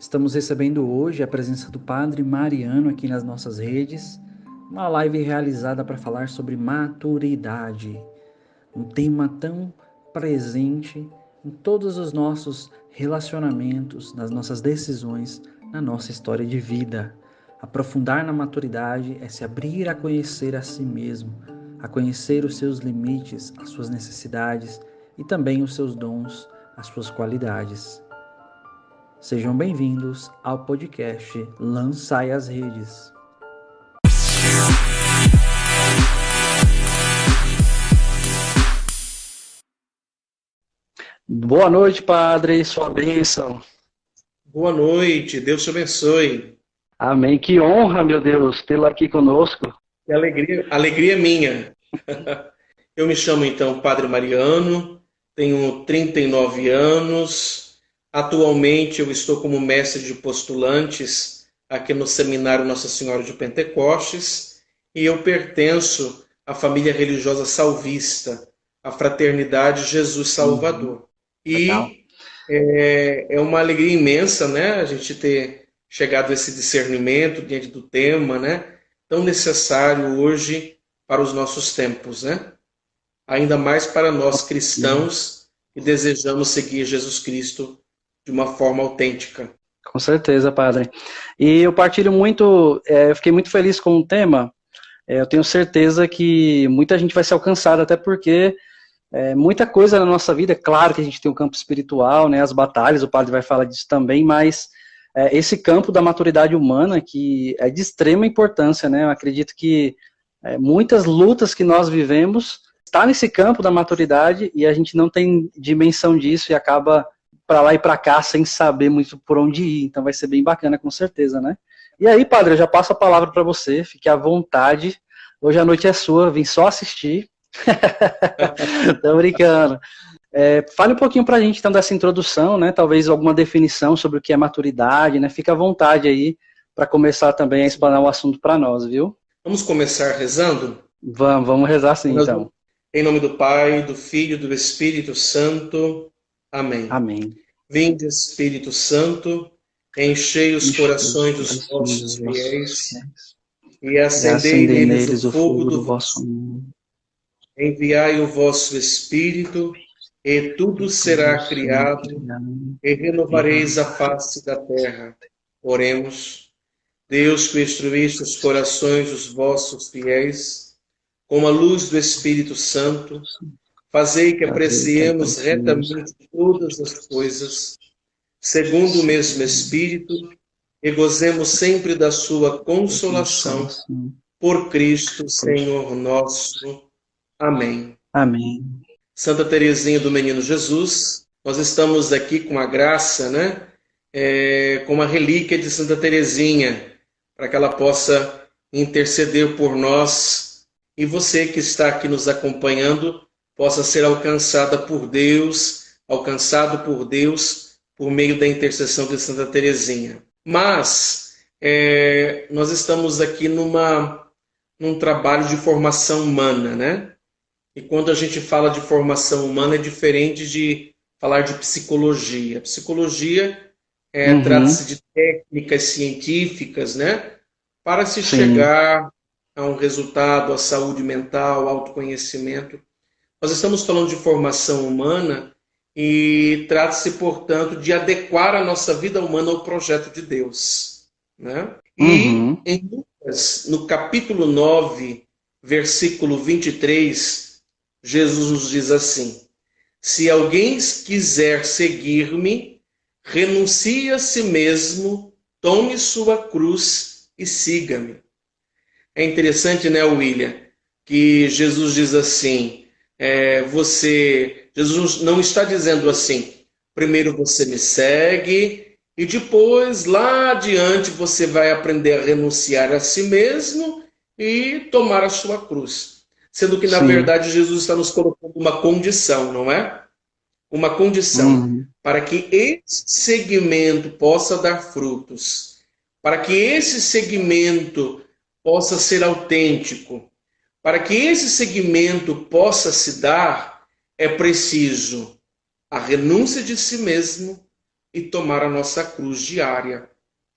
Estamos recebendo hoje a presença do Padre Mariano aqui nas nossas redes, uma live realizada para falar sobre maturidade, um tema tão presente em todos os nossos relacionamentos, nas nossas decisões, na nossa história de vida. Aprofundar na maturidade é se abrir a conhecer a si mesmo, a conhecer os seus limites, as suas necessidades e também os seus dons, as suas qualidades. Sejam bem-vindos ao podcast Lançai as Redes. Boa noite, Padre, sua bênção. Boa noite, Deus te abençoe. Amém, que honra, meu Deus, tê-lo aqui conosco. Que alegria minha. Eu me chamo então Padre Mariano, tenho 39 anos. Atualmente eu estou como mestre de postulantes aqui no Seminário Nossa Senhora de Pentecostes e eu pertenço à família religiosa salvista, a Fraternidade Jesus Salvador. E é uma alegria imensa, né, a gente ter chegado a esse discernimento diante do tema, né, tão necessário hoje para os nossos tempos, né? Ainda mais para nós cristãos que desejamos seguir Jesus Cristo de uma forma autêntica. Com certeza, Padre. E eu partilho muito, eu fiquei muito feliz com o tema. Eu tenho certeza que muita gente vai ser alcançada, até porque muita coisa na nossa vida, é claro que a gente tem um campo espiritual, né, as batalhas, o Padre vai falar disso também, mas esse campo da maturidade humana que é de extrema importância, né? Eu acredito que muitas lutas que nós vivemos está nesse campo da maturidade e a gente não tem dimensão disso e acaba para lá e para cá sem saber muito por onde ir. Então vai ser bem bacana, com certeza, né? E aí, Padre, eu já passo a palavra para você, fique à vontade. Hoje a noite é sua, vim só assistir. Tô brincando. Fale um pouquinho para a gente, então, dessa introdução, né? Talvez alguma definição sobre o que é maturidade, né? Fique à vontade aí para começar também a explanar o assunto para nós, viu? Vamos começar rezando? Vamos rezar sim, então. Em nome do Pai, do Filho e do Espírito Santo. Amém. Amém. Vinde, Espírito Santo, enchei os corações dos vossos fiéis e acendei neles o fogo do vosso amor. Enviai o vosso Espírito e tudo será criado e renovareis a face da terra. Oremos. Deus, que instruíste os corações dos vossos fiéis com a luz do Espírito Santo, fazei que apreciemos retamente todas as coisas, segundo o mesmo Espírito, e gozemos sempre da sua consolação, por Cristo, Senhor nosso. Amém. Amém. Santa Teresinha do Menino Jesus, nós estamos aqui com a graça, né? Com a relíquia de Santa Teresinha, para que ela possa interceder por nós, e você que está aqui nos acompanhando, possa ser alcançado por Deus por meio da intercessão de Santa Teresinha. Mas nós estamos aqui num trabalho de formação humana, né? E quando a gente fala de formação humana é diferente de falar de psicologia. Psicologia trata-se de técnicas científicas, né? Para se chegar a um resultado, a saúde mental, autoconhecimento. Nós estamos falando de formação humana e trata-se, portanto, de adequar a nossa vida humana ao projeto de Deus, né? E em Lucas, no capítulo 9, versículo 23, Jesus nos diz assim: se alguém quiser seguir-me, renuncie a si mesmo, tome sua cruz e siga-me. É interessante, né, William, que Jesus diz assim, Jesus não está dizendo assim, primeiro você me segue e depois, lá adiante, você vai aprender a renunciar a si mesmo e tomar a sua cruz. Sendo que, na verdade, Jesus está nos colocando uma condição, não é? Uma condição para que esse segmento possa dar frutos, para que esse segmento possa ser autêntico, para que esse segmento possa se dar, é preciso a renúncia de si mesmo, e tomar a nossa cruz diária,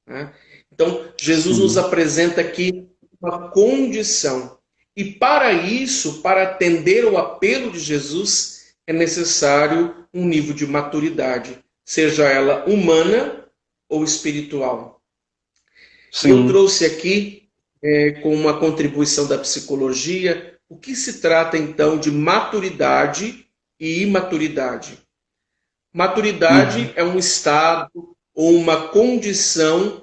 né? Então, Jesus nos Sim. apresenta aqui uma condição. E para isso, para atender ao apelo de Jesus, é necessário um nível de maturidade, seja ela humana ou espiritual. E eu Sim. trouxe aqui, com uma contribuição da psicologia, o que se trata então de maturidade e imaturidade. Maturidade Uhum. é um estado ou uma condição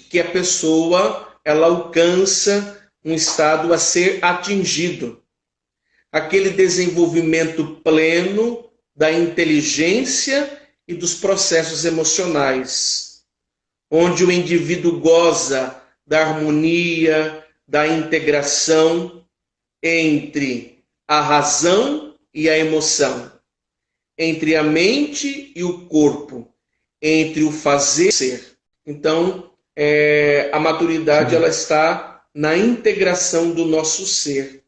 que a pessoa ela alcança um estado a ser atingido. Aquele desenvolvimento pleno da inteligência e dos processos emocionais, onde o indivíduo goza da harmonia, da integração entre a razão e a emoção, entre a mente e o corpo, entre o fazer e o ser. Então, a maturidade ela Sim. está na integração do nosso ser,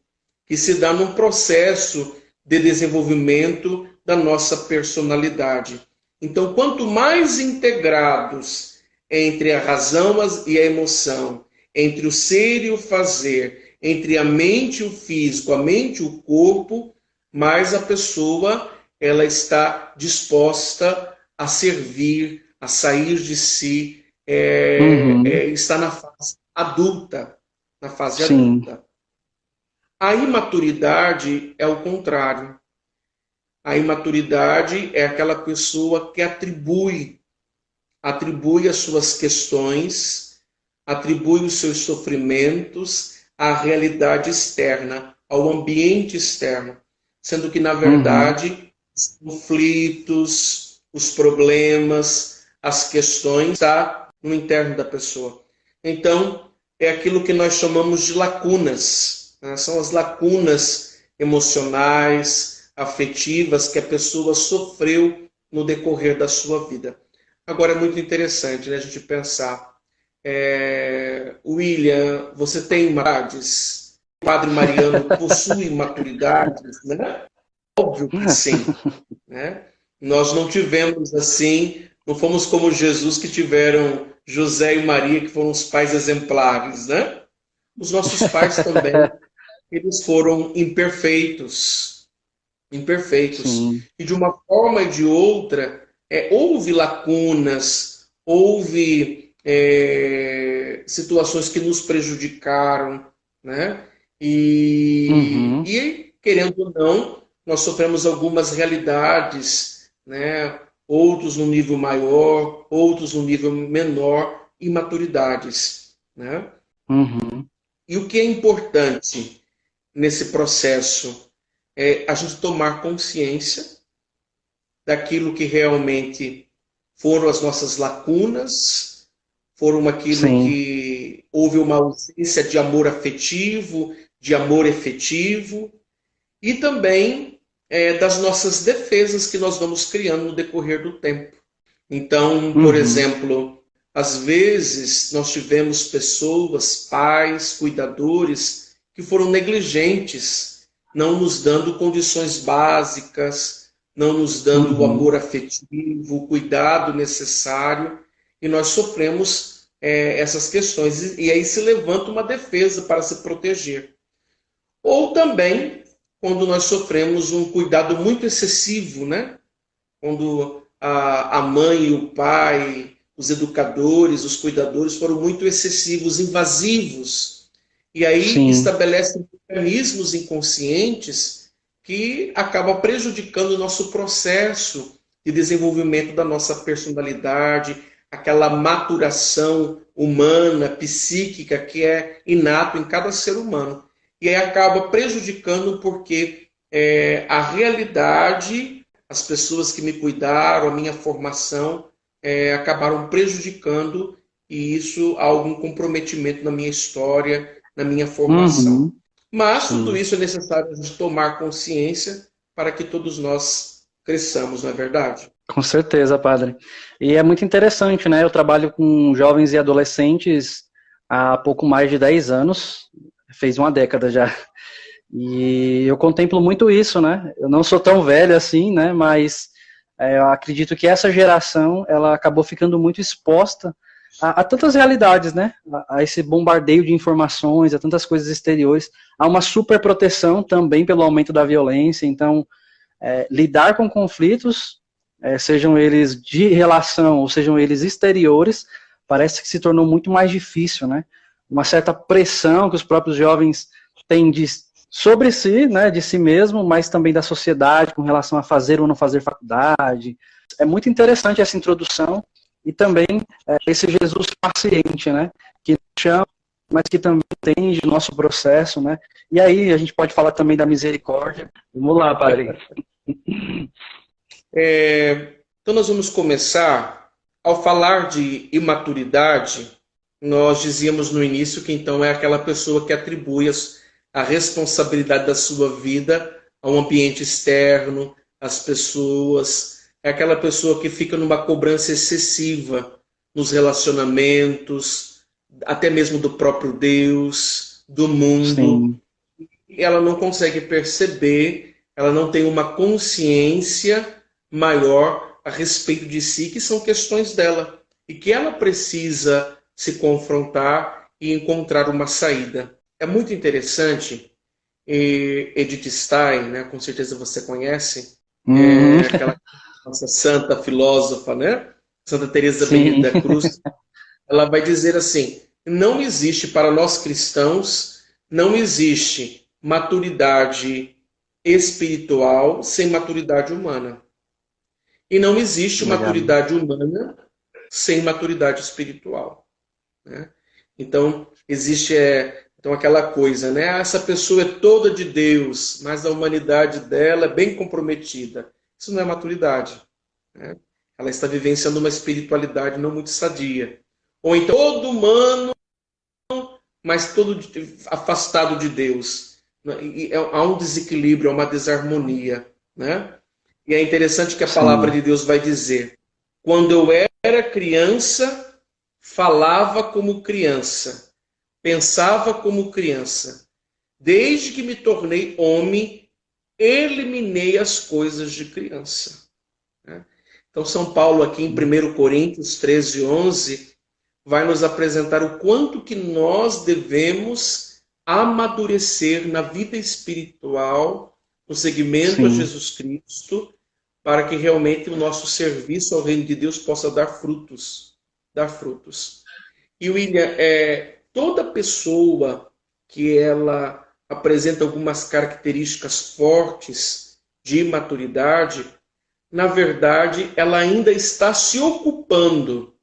que se dá num processo de desenvolvimento da nossa personalidade. Então, quanto mais integrados entre a razão e a emoção, entre o ser e o fazer, entre a mente e o físico, a mente e o corpo, mais a pessoa ela está disposta a servir, a sair de si, Uhum. está na fase adulta, na fase Sim. adulta. A imaturidade é o contrário. A imaturidade é aquela pessoa que atribui as suas questões, atribui os seus sofrimentos à realidade externa, ao ambiente externo, sendo que, na Uhum. verdade, os conflitos, os problemas, as questões estão no interno da pessoa. Então, é aquilo que nós chamamos de lacunas, né? São as lacunas emocionais, afetivas que a pessoa sofreu no decorrer da sua vida. Agora é muito interessante, né, a gente pensar. William, você tem maturidades? O Padre Mariano possui maturidades, né? Óbvio que sim, né? Nós não tivemos assim, não fomos como Jesus que tiveram José e Maria, que foram os pais exemplares, né? Os nossos pais também, eles foram imperfeitos. Sim. E de uma forma e de outra, houve lacunas, houve situações que nos prejudicaram, né? Uhum. E, querendo ou não, nós sofremos algumas realidades, né? Outros no nível maior, outros no nível menor, imaturidades, né? Uhum. E o que é importante nesse processo é a gente tomar consciência daquilo que realmente foram as nossas lacunas, foram aquilo Sim. que houve uma ausência de amor afetivo, de amor efetivo, e também das nossas defesas que nós vamos criando no decorrer do tempo. Então, por Uhum. exemplo, às vezes nós tivemos pessoas, pais, cuidadores, que foram negligentes, não nos dando condições básicas, não nos dando o Uhum. amor afetivo, o cuidado necessário, e nós sofremos essas questões. E aí se levanta uma defesa para se proteger. Ou também, quando nós sofremos um cuidado muito excessivo, né? Quando a mãe e o pai, os educadores, os cuidadores foram muito excessivos, invasivos. E aí Sim. estabelecem mecanismos inconscientes que acabam prejudicando o nosso processo de desenvolvimento da nossa personalidade, aquela maturação humana, psíquica que é inato em cada ser humano. E aí acaba prejudicando porque a realidade, as pessoas que me cuidaram, a minha formação, acabaram prejudicando e isso há algum comprometimento na minha história, na minha formação. Uhum. Mas tudo Sim. isso é necessário a gente tomar consciência para que todos nós cresçamos, não é verdade? Com certeza, padre. E é muito interessante, né? Eu trabalho com jovens e adolescentes há pouco mais de 10 anos, fez uma década já. E eu contemplo muito isso, né? Eu não sou tão velho assim, né? Mas eu acredito que essa geração, ela acabou ficando muito exposta a tantas realidades, né? A esse bombardeio de informações, a tantas coisas exteriores, a uma superproteção também pelo aumento da violência. Então, lidar com conflitos, sejam eles de relação ou sejam eles exteriores, parece que se tornou muito mais difícil, né? Uma certa pressão que os próprios jovens têm sobre si, né, de si mesmo, mas também da sociedade com relação a fazer ou não fazer faculdade. É muito interessante essa introdução e também esse Jesus paciente, né, que nos chama, mas que também entende o nosso processo, né. E aí a gente pode falar também da misericórdia. Vamos lá, padre. Então nós vamos começar, ao falar de imaturidade, nós dizíamos no início que então é aquela pessoa que atribui a responsabilidade da sua vida ao ambiente externo, às pessoas. É aquela pessoa que fica numa cobrança excessiva nos relacionamentos, até mesmo do próprio Deus, do mundo. Sim. Ela não consegue perceber, ela não tem uma consciência maior a respeito de si, que são questões dela, e que ela precisa se confrontar e encontrar uma saída. É muito interessante, Edith Stein, né, com certeza você conhece, aquela nossa santa filósofa, né, Santa Teresa Benedita da Cruz, ela vai dizer assim, não existe para nós cristãos, não existe maturidade espiritual sem maturidade humana. E não existe maturidade humana sem maturidade espiritual. Né? Então, existe então aquela coisa, né? Essa pessoa é toda de Deus, mas a humanidade dela é bem comprometida. Isso não é maturidade. Né? Ela está vivenciando uma espiritualidade não muito sadia. Ou então, todo humano, mas todo afastado de Deus. E há um desequilíbrio, há uma desarmonia. Né? E é interessante que a palavra de Deus vai dizer: quando eu era criança, falava como criança, pensava como criança. Desde que me tornei homem, eliminei as coisas de criança. Então, São Paulo, aqui em 1 Coríntios 13, 11, vai nos apresentar o quanto que nós devemos amadurecer na vida espiritual, no seguimento a Jesus Cristo, para que realmente o nosso serviço ao reino de Deus possa dar frutos. E, William, toda pessoa que ela apresenta algumas características fortes de imaturidade, na verdade, ela ainda está se ocupando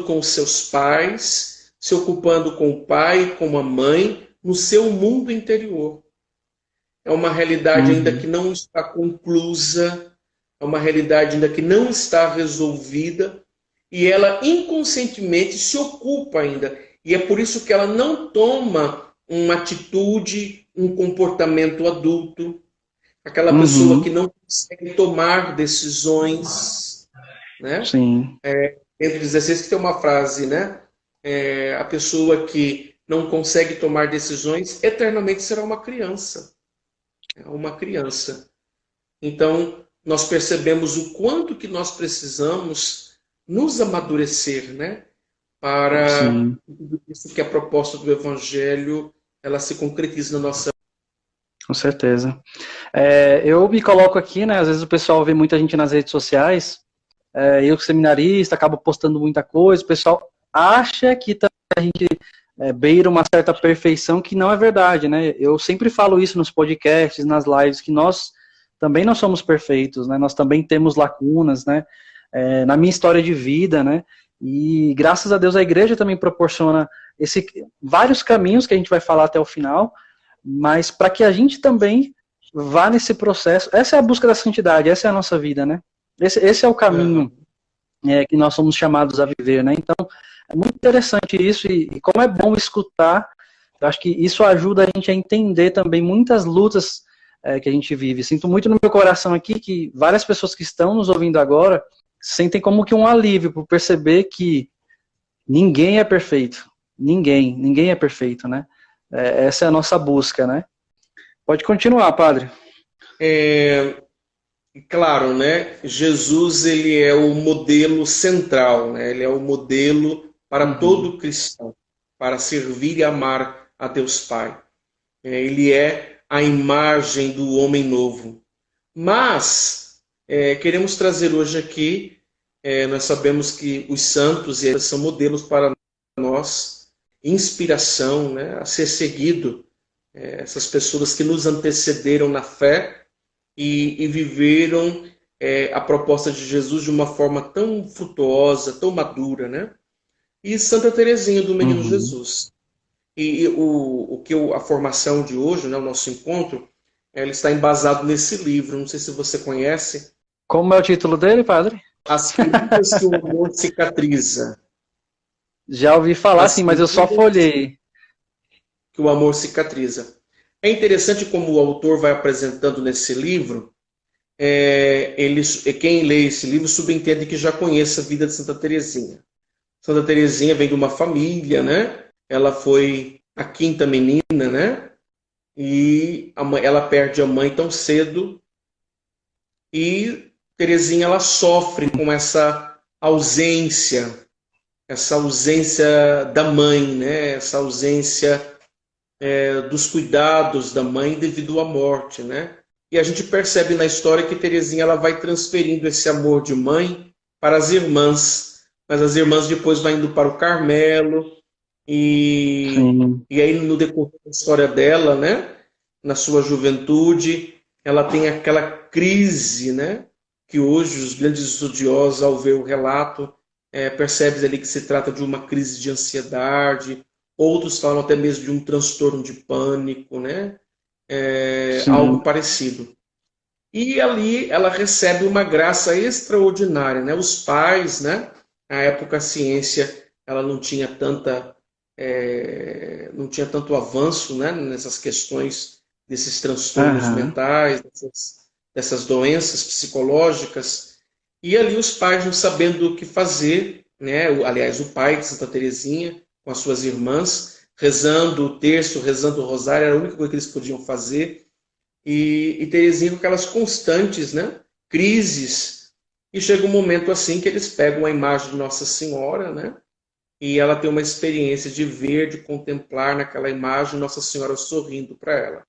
com os seus pais, se ocupando com o pai, com a mãe, no seu mundo interior. É uma realidade ainda que não está conclusa, é uma realidade ainda que não está resolvida, e ela inconscientemente se ocupa ainda. E é por isso que ela não toma uma atitude, um comportamento adulto. Aquela pessoa que não consegue tomar decisões. Né? Sim. Entre 16 que tem uma frase, né? A pessoa que não consegue tomar decisões eternamente será uma criança. Uma criança. Então, nós percebemos o quanto que nós precisamos nos amadurecer, né? Para tudo isso que a proposta do Evangelho ela se concretize na nossa. Com certeza. Eu me coloco aqui, né? Às vezes o pessoal vê muita gente nas redes sociais. Eu, seminarista, acabo postando muita coisa. O pessoal acha que a gente beira uma certa perfeição, que não é verdade, né? Eu sempre falo isso nos podcasts, nas lives, que nós também não somos perfeitos, né? Nós também temos lacunas, né? Na minha história de vida, né? E graças a Deus a igreja também proporciona vários caminhos que a gente vai falar até o final, mas para que a gente também vá nesse processo. Essa é a busca da santidade, essa é a nossa vida, né? Esse é o caminho que nós somos chamados a viver, né? Então, é muito interessante isso, e como é bom escutar, eu acho que isso ajuda a gente a entender também muitas lutas que a gente vive. Sinto muito no meu coração aqui que várias pessoas que estão nos ouvindo agora sentem como que um alívio por perceber que ninguém é perfeito. Ninguém é perfeito, né? Essa é a nossa busca, né? Pode continuar, padre. claro, né? Jesus, ele é o modelo central, né? Ele é o modelo para Uhum. todo cristão, para servir e amar a Deus Pai. Ele é a imagem do homem novo. Mas queremos trazer hoje aqui, nós sabemos que os santos eles são modelos para nós, inspiração, né, a ser seguido, essas pessoas que nos antecederam na fé e viveram a proposta de Jesus de uma forma tão frutuosa, tão madura, né? E Santa Teresinha do Menino Uhum. Jesus. E a formação de hoje, né, o nosso encontro, ele está embasado nesse livro. Não sei se você conhece. Como é o título dele, padre? As feridas que o amor cicatriza. Já ouvi falar, As sim, mas eu só feridas folhei. que o amor cicatriza. É interessante como o autor vai apresentando nesse livro, quem lê esse livro subentende que já conhece a vida de Santa Teresinha. Santa Teresinha vem de uma família, né? Ela foi a quinta menina, né? E ela perde a mãe tão cedo e Teresinha ela sofre com essa ausência da mãe, né? Essa ausência dos cuidados da mãe devido à morte, né? E a gente percebe na história que Teresinha ela vai transferindo esse amor de mãe para as irmãs, mas as irmãs depois vão indo para o Carmelo Sim. e aí no decorrer da história dela, né? Na sua juventude, ela tem aquela crise, né? Que hoje os grandes estudiosos, ao ver o relato, percebem ali que se trata de uma crise de ansiedade, outros falam até mesmo de um transtorno de pânico, né? Algo Sim. parecido. E ali ela recebe uma graça extraordinária, né? Os pais, né? Na época a ciência ela não tinha tanto avanço, né? Nessas questões desses transtornos Aham. mentais, dessas doenças psicológicas. E ali os pais não sabendo o que fazer, né? Aliás, o pai de Santa Teresinha com as suas irmãs rezando o terço, rezando o rosário, era a única coisa que eles podiam fazer. E Teresinha com aquelas constantes, né, crises. E chega um momento assim que eles pegam a imagem de Nossa Senhora, né, e ela tem uma experiência de ver, de contemplar naquela imagem Nossa Senhora sorrindo para ela.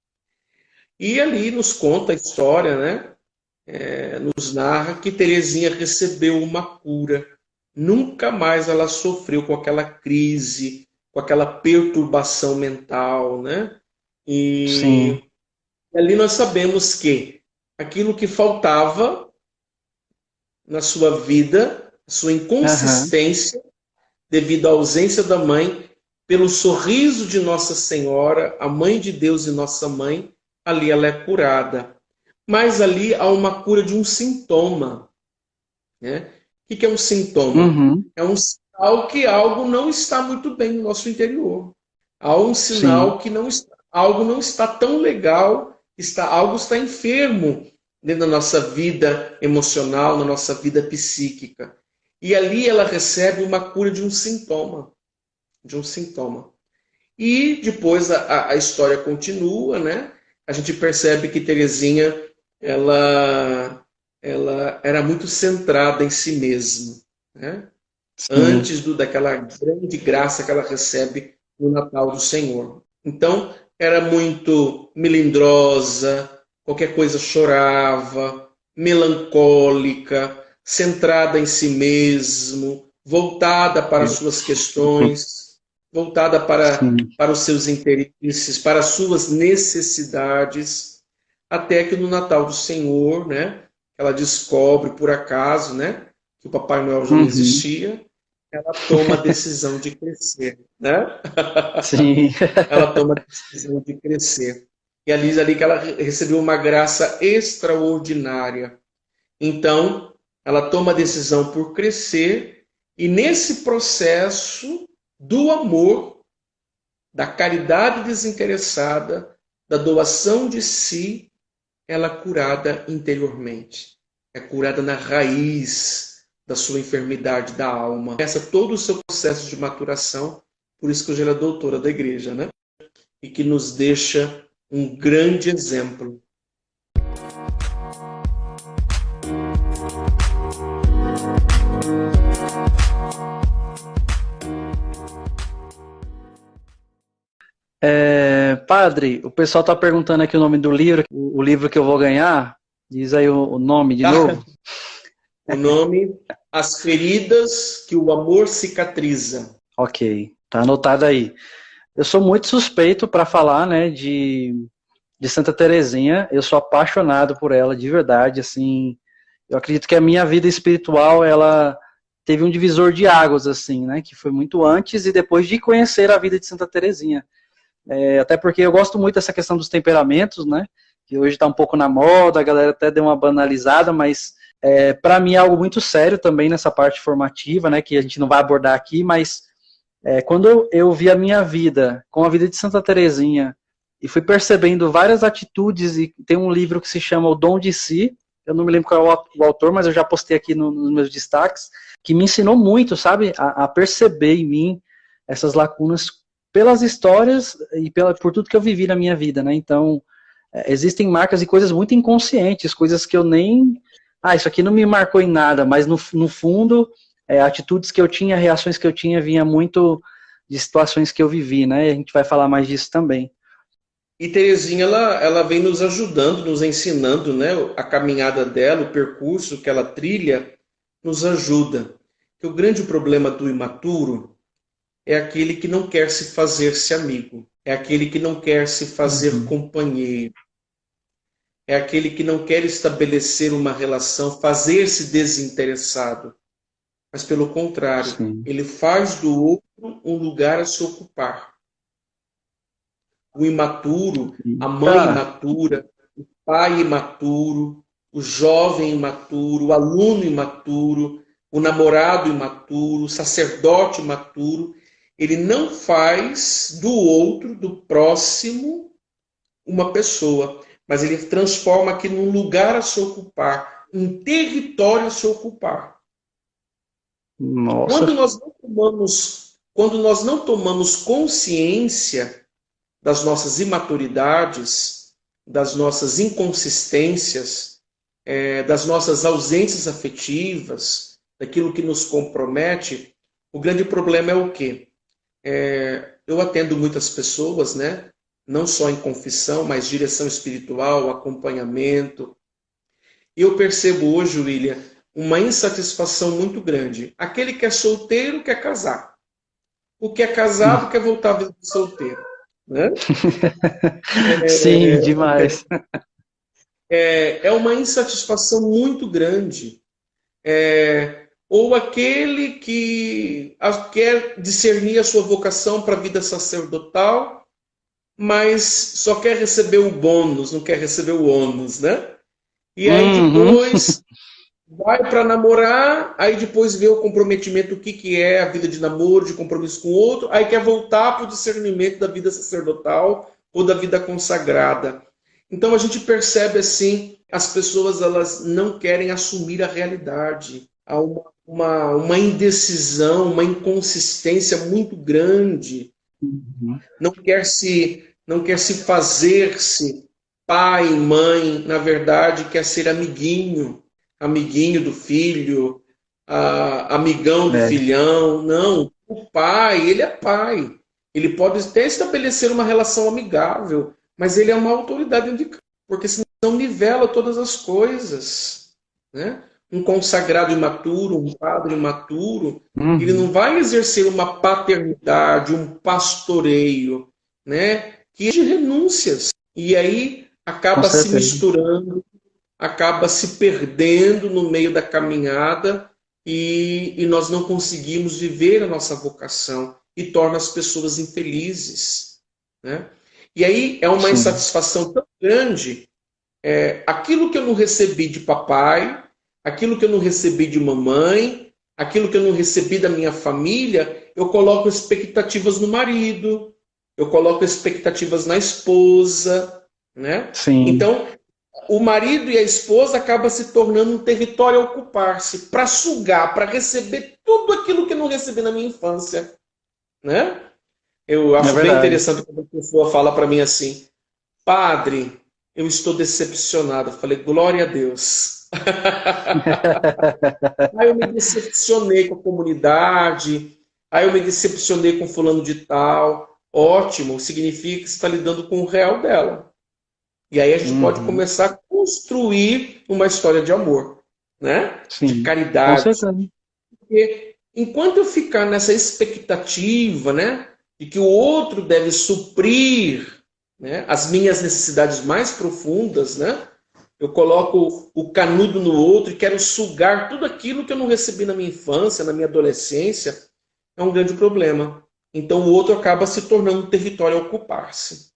E ali nos conta a história, né, nos narra que Teresinha recebeu uma cura. Nunca mais ela sofreu com aquela crise, com aquela perturbação mental, né? Sim. E ali nós sabemos que aquilo que faltava na sua vida, sua Aham. inconsistência, devido à ausência da mãe, pelo sorriso de Nossa Senhora, a Mãe de Deus e Nossa Mãe, ali ela é curada. Mas ali há uma cura de um sintoma. Né? O que é um sintoma? Uhum. É um sinal que algo não está muito bem no nosso interior. Há um Sim. sinal que algo não está tão legal, algo está enfermo dentro da nossa vida emocional, na nossa vida psíquica. E ali ela recebe uma cura de um sintoma. E depois a história continua, né? A gente percebe que Teresinha ela, ela era muito centrada em si mesma, né? Sim. Antes daquela grande graça que ela recebe no Natal do Senhor. Então, era muito melindrosa, qualquer coisa chorava, melancólica, centrada em si mesmo, voltada para as suas questões, voltada Sim. para os seus interesses, para as suas necessidades, até que no Natal do Senhor, né, ela descobre por acaso, né, que o Papai Noel já não Uhum. existia, ela toma a decisão de crescer, né? Sim. Ela toma a decisão de crescer. E ali que ela recebeu uma graça extraordinária. Então, ela toma a decisão por crescer e nesse processo do amor, da caridade desinteressada, da doação de si, ela é curada interiormente. É curada na raiz da sua enfermidade da alma. Começa todo o seu processo de maturação, por isso que hoje ela é doutora da igreja, né? E que nos deixa um grande exemplo. Padre, o pessoal está perguntando aqui o nome do livro, o livro que eu vou ganhar. Diz aí o nome de novo. O nome, As Feridas que o Amor Cicatriza. Ok, tá anotado aí. Eu sou muito suspeito para falar, né, de Santa Teresinha. Eu sou apaixonado por ela, de verdade. Assim, eu acredito que a minha vida espiritual, ela teve um divisor de águas, assim, né, que foi muito antes e depois de conhecer a vida de Santa Teresinha. Até porque eu gosto muito dessa questão dos temperamentos, né, que hoje está um pouco na moda, a galera até deu uma banalizada, mas para mim é algo muito sério também nessa parte formativa, né, que a gente não vai abordar aqui, mas quando eu vi a minha vida com a vida de Santa Teresinha e fui percebendo várias atitudes, e tem um livro que se chama O Dom de Si, eu não me lembro qual é o autor, mas eu já postei aqui nos meus destaques, que me ensinou muito, sabe, a perceber em mim essas lacunas pelas histórias e por tudo que eu vivi na minha vida, né? Então, existem marcas e coisas muito inconscientes, coisas que eu nem... isso aqui não me marcou em nada, mas no fundo, atitudes que eu tinha, reações que eu tinha, vinha muito de situações que eu vivi, né? E a gente vai falar mais disso também. E Teresinha, ela vem nos ajudando, nos ensinando, né? A caminhada dela, o percurso que ela trilha, nos ajuda. Que o grande problema do imaturo é aquele que não quer se fazer-se amigo, é aquele que não quer se fazer companheiro, é aquele que não quer estabelecer uma relação, fazer-se desinteressado, mas pelo contrário, Sim. ele faz do outro um lugar a se ocupar. O imaturo, a mãe imatura, o pai imaturo, o jovem imaturo, o aluno imaturo, o namorado imaturo, o sacerdote imaturo, ele não faz do outro, do próximo, uma pessoa, mas ele transforma aqui num lugar a se ocupar, um território a se ocupar. Nossa. Quando nós não tomamos consciência das nossas imaturidades, das nossas inconsistências, das nossas ausências afetivas, daquilo que nos compromete, o grande problema é o quê? Eu atendo muitas pessoas, né? Não só em confissão, mas direção espiritual, acompanhamento. E eu percebo hoje, William, uma insatisfação muito grande. Aquele que é solteiro quer casar. O que é casado quer voltar a vida de solteiro. Né? Sim, demais. É uma insatisfação muito grande. Ou aquele que quer discernir a sua vocação para a vida sacerdotal, mas só quer receber o bônus, não quer receber o ônus, né? E aí depois vai para namorar, aí depois vê o comprometimento, o que é a vida de namoro, de compromisso com o outro, aí quer voltar para o discernimento da vida sacerdotal ou da vida consagrada. Então a gente percebe assim, as pessoas elas não querem assumir a realidade. Há uma indecisão, uma inconsistência muito grande. Não quer se fazer-se pai, mãe, na verdade quer ser amiguinho do filho, amigão do filhão. Não, o pai, ele é pai. Ele pode até estabelecer uma relação amigável, mas ele é uma autoridade indicada, porque senão nivela todas as coisas. Né? Um consagrado imaturo, um padre imaturo, ele não vai exercer uma paternidade, um pastoreio, né? Que é de renúncias. E aí acaba se misturando, acaba se perdendo no meio da caminhada e nós não conseguimos viver a nossa vocação e torna as pessoas infelizes. Né? E aí é uma insatisfação tão grande, aquilo que eu não recebi de papai, aquilo que eu não recebi de mamãe, aquilo que eu não recebi da minha família, eu coloco expectativas no marido, eu coloco expectativas na esposa, né? Sim. Então, o marido e a esposa acabam se tornando um território a ocupar-se, para sugar, para receber tudo aquilo que eu não recebi na minha infância. Né? Eu acho bem interessante quando a pessoa fala para mim assim, padre, eu estou decepcionado. Eu falei, glória a Deus. Aí eu me decepcionei com a comunidade, aí eu me decepcionei com fulano de tal. Ótimo, significa que você está lidando com o real dela. E aí a gente pode Uhum. começar a construir uma história de amor, né? De Sim, com caridade. certeza. Porque enquanto eu ficar nessa expectativa, né, de que o outro deve suprir, né, as minhas necessidades mais profundas, né, eu coloco o canudo no outro e quero sugar tudo aquilo que eu não recebi na minha infância, na minha adolescência, é um grande problema. Então o outro acaba se tornando um território a ocupar-se.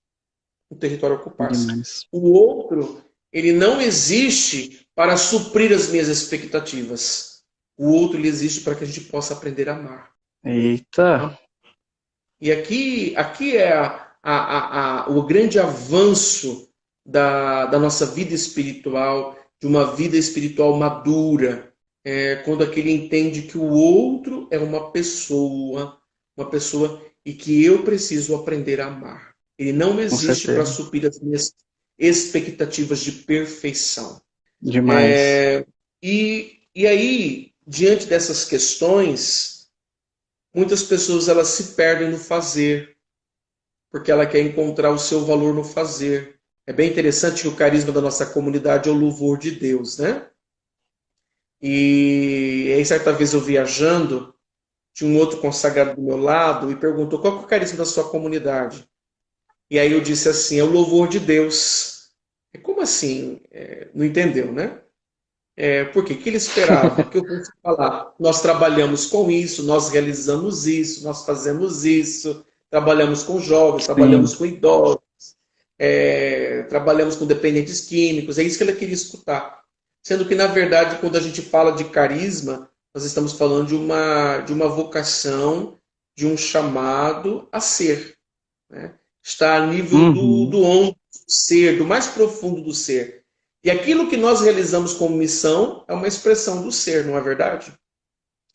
Um território a ocupar-se. Demais. O outro, ele não existe para suprir as minhas expectativas. O outro, ele existe para que a gente possa aprender a amar. Eita, Tá? E aqui é o grande avanço da nossa vida espiritual, de uma vida espiritual madura, quando aquele entende que o outro é uma pessoa e que eu preciso aprender a amar. Ele não com existe para certeza. suprir as minhas expectativas de perfeição. Demais. E aí, diante dessas questões, muitas pessoas elas se perdem no fazer, porque ela quer encontrar o seu valor no fazer. É bem interessante que o carisma da nossa comunidade é o louvor de Deus, né? E aí, certa vez eu viajando, tinha um outro consagrado do meu lado e perguntou qual que é o carisma da sua comunidade. E aí eu disse assim, é o louvor de Deus. Como assim? Não entendeu, né? Por quê? O que ele esperava? Que eu fosse falar, nós trabalhamos com isso, nós realizamos isso, nós fazemos isso, trabalhamos com jovens, Sim, trabalhamos com idosos, trabalhamos com dependentes químicos, é isso que ele queria escutar. Sendo que, na verdade, quando a gente fala de carisma, nós estamos falando de uma vocação, de um chamado a ser. Né? Está a nível uhum. do ombro, do ser, do mais profundo do ser. E aquilo que nós realizamos como missão é uma expressão do ser, não é verdade?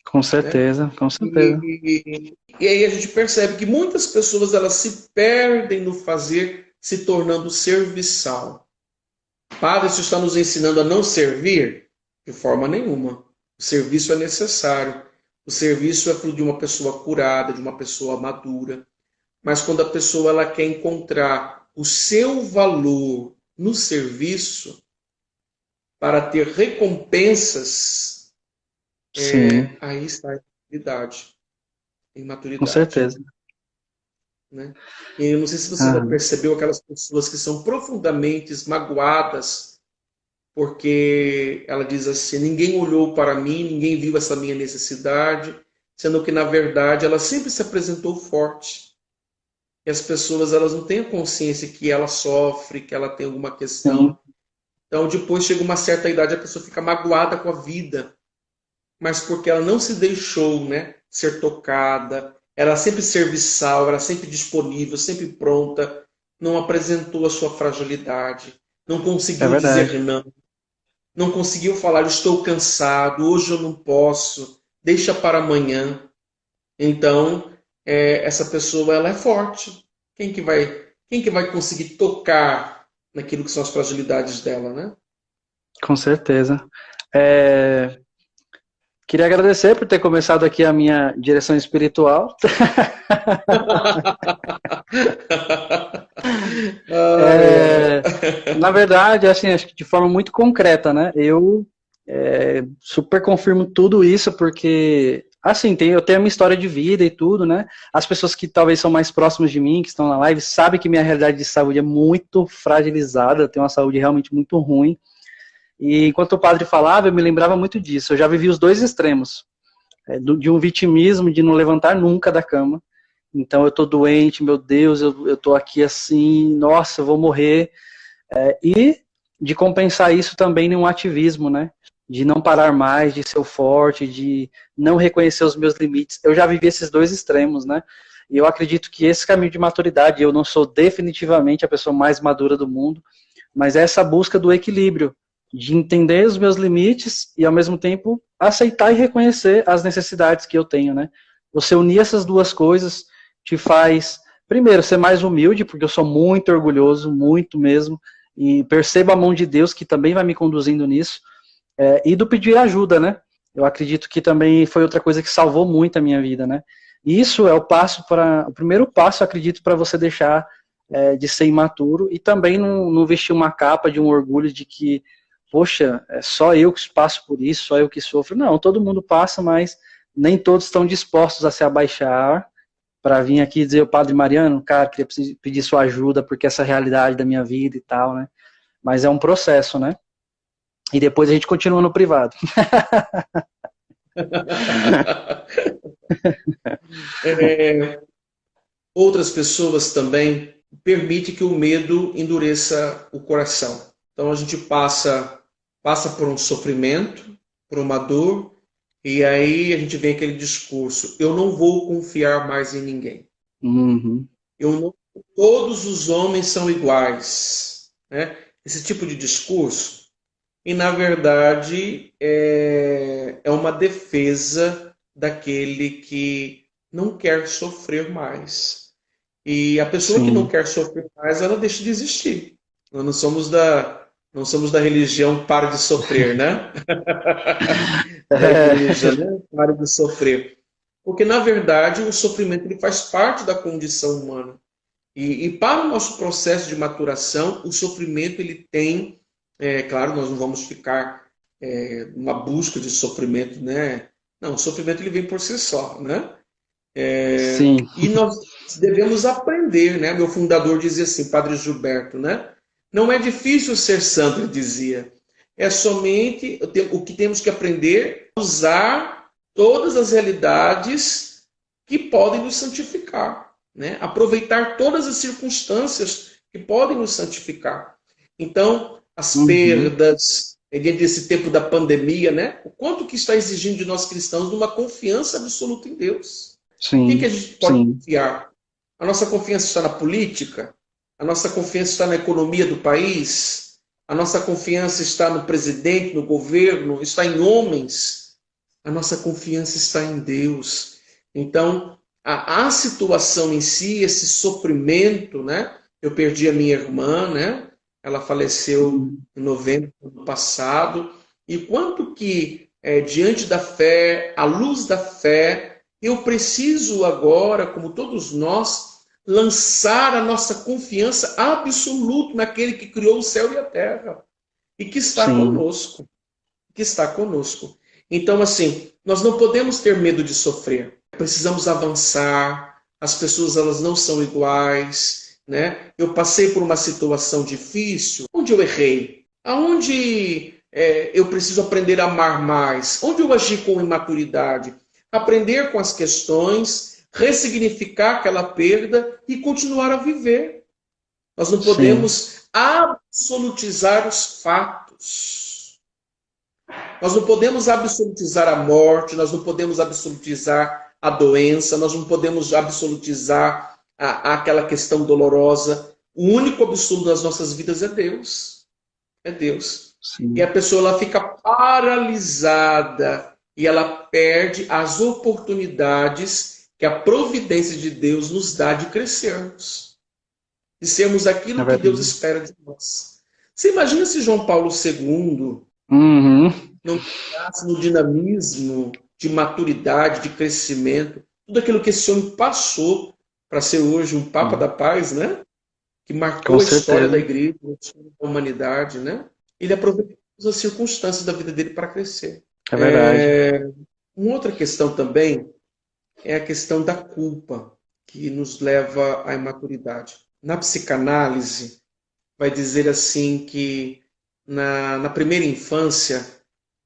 Com Né? certeza, com certeza. E aí a gente percebe que muitas pessoas elas se perdem no fazer, se tornando serviçal. Padre, isso está nos ensinando a não servir? De forma nenhuma. O serviço é necessário. O serviço é fruto de uma pessoa curada, de uma pessoa madura. Mas quando a pessoa ela quer encontrar o seu valor no serviço para ter recompensas, Sim, aí está a imaturidade. com Imaturidade, certeza. né? E eu não sei se você já Ah, percebeu aquelas pessoas que são profundamente magoadas porque ela diz assim: ninguém olhou para mim, ninguém viu essa minha necessidade, sendo que na verdade ela sempre se apresentou forte. E as pessoas elas não têm a consciência que ela sofre, que ela tem alguma sim, questão. Então depois chega uma certa idade a pessoa fica magoada com a vida, mas porque ela não se deixou, né, ser tocada, era sempre serviçal, era sempre disponível, sempre pronta, não apresentou a sua fragilidade, não é conseguiu dizer verdade. não, não conseguiu falar, estou cansado, hoje eu não posso, deixa para amanhã. Então, essa pessoa ela é forte. Quem que vai conseguir tocar naquilo que são as fragilidades dela, né? Com certeza. É, queria agradecer por ter começado aqui a minha direção espiritual. Ai, É, ai. na verdade, assim, acho que de forma muito concreta, né? Eu super confirmo tudo isso porque, assim, eu tenho a minha história de vida e tudo, né? As pessoas que talvez são mais próximas de mim, que estão na live, sabem que minha realidade de saúde é muito fragilizada, eu tenho uma saúde realmente muito ruim. E enquanto o padre falava, eu me lembrava muito disso. Eu já vivi os dois extremos, de um vitimismo, de não levantar nunca da cama. Então eu tô doente, meu Deus, eu tô aqui assim, nossa, eu vou morrer. E de compensar isso também num ativismo, né? De não parar mais, de ser o forte, de não reconhecer os meus limites. Eu já vivi esses dois extremos, né? E eu acredito que esse caminho de maturidade, eu não sou definitivamente a pessoa mais madura do mundo, mas é essa busca do equilíbrio, de entender os meus limites e, ao mesmo tempo, aceitar e reconhecer as necessidades que eu tenho, né? Você unir essas duas coisas te faz, primeiro, ser mais humilde, porque eu sou muito orgulhoso, muito mesmo, e percebo a mão de Deus que também vai me conduzindo nisso, e do pedir ajuda, né? Eu acredito que também foi outra coisa que salvou muito a minha vida, né? E isso é o primeiro passo, acredito, para você deixar de ser imaturo e também não vestir uma capa de um orgulho de que, poxa, é só eu que passo por isso, só eu que sofro. Não, todo mundo passa, mas nem todos estão dispostos a se abaixar para vir aqui dizer, o Padre Mariano, cara, queria pedir sua ajuda porque essa é a realidade da minha vida e tal, né? Mas é um processo, né? E depois a gente continua no privado. Outras pessoas também permitem que o medo endureça o coração. Então a gente passa por um sofrimento, por uma dor, e aí a gente vem aquele discurso: eu não vou confiar mais em ninguém. Uhum. Todos os homens são iguais, né? Esse tipo de discurso, e na verdade é uma defesa daquele que não quer sofrer mais. E a pessoa que não quer sofrer mais, ela deixa de existir. Nós não somos da religião para de sofrer, né? Da igreja, né? Para de sofrer. Porque, na verdade, o sofrimento ele faz parte da condição humana. E para o nosso processo de maturação, o sofrimento ele tem, claro, nós não vamos ficar numa busca de sofrimento, né? Não, o sofrimento ele vem por si só, né? Sim. E nós devemos aprender, né? Meu fundador dizia assim, Padre Gilberto, né? Não é difícil ser santo, ele dizia. É somente o que temos que aprender a usar todas as realidades que podem nos santificar, né? Aproveitar todas as circunstâncias que podem nos santificar. Então, as perdas, diante desse tempo da pandemia, né? O quanto que está exigindo de nós cristãos uma confiança absoluta em Deus. Sim, o que a gente pode confiar? A nossa confiança está na política? A nossa confiança está na economia do país? A nossa confiança está no presidente, no governo? Está em homens? A nossa confiança está em Deus. Então, a situação em si, esse sofrimento, né? Eu perdi a minha irmã, né? Ela faleceu em novembro do ano passado. E quanto que, diante da fé, à luz da fé, eu preciso agora, como todos nós, lançar a nossa confiança absoluta naquele que criou o céu e a terra e que está conosco. Que está conosco. Então, assim, nós não podemos ter medo de sofrer. Precisamos avançar. As pessoas, elas não são iguais, né? Eu passei por uma situação difícil. Onde eu errei? Aonde eu preciso aprender a amar mais? Onde eu agi com imaturidade? Aprender com as questões, ressignificar aquela perda e continuar a viver. Nós não podemos absolutizar os fatos. Nós não podemos absolutizar a morte, nós não podemos absolutizar a doença, nós não podemos absolutizar aquela questão dolorosa. O único absoluto das nossas vidas é Deus. É Deus. Sim. E a pessoa ela fica paralisada e ela perde as oportunidades que a providência de Deus nos dá de crescermos. De sermos aquilo que Deus espera de nós. Você imagina se João Paulo II não entrasse no dinamismo de maturidade, de crescimento, tudo aquilo que esse homem passou para ser hoje um Papa da Paz, né? Que marcou a história da igreja, a história da humanidade, né? Ele aproveitou as circunstâncias da vida dele para crescer. É verdade. Uma outra questão também é a questão da culpa, que nos leva à imaturidade. Na psicanálise, vai dizer assim que na primeira infância,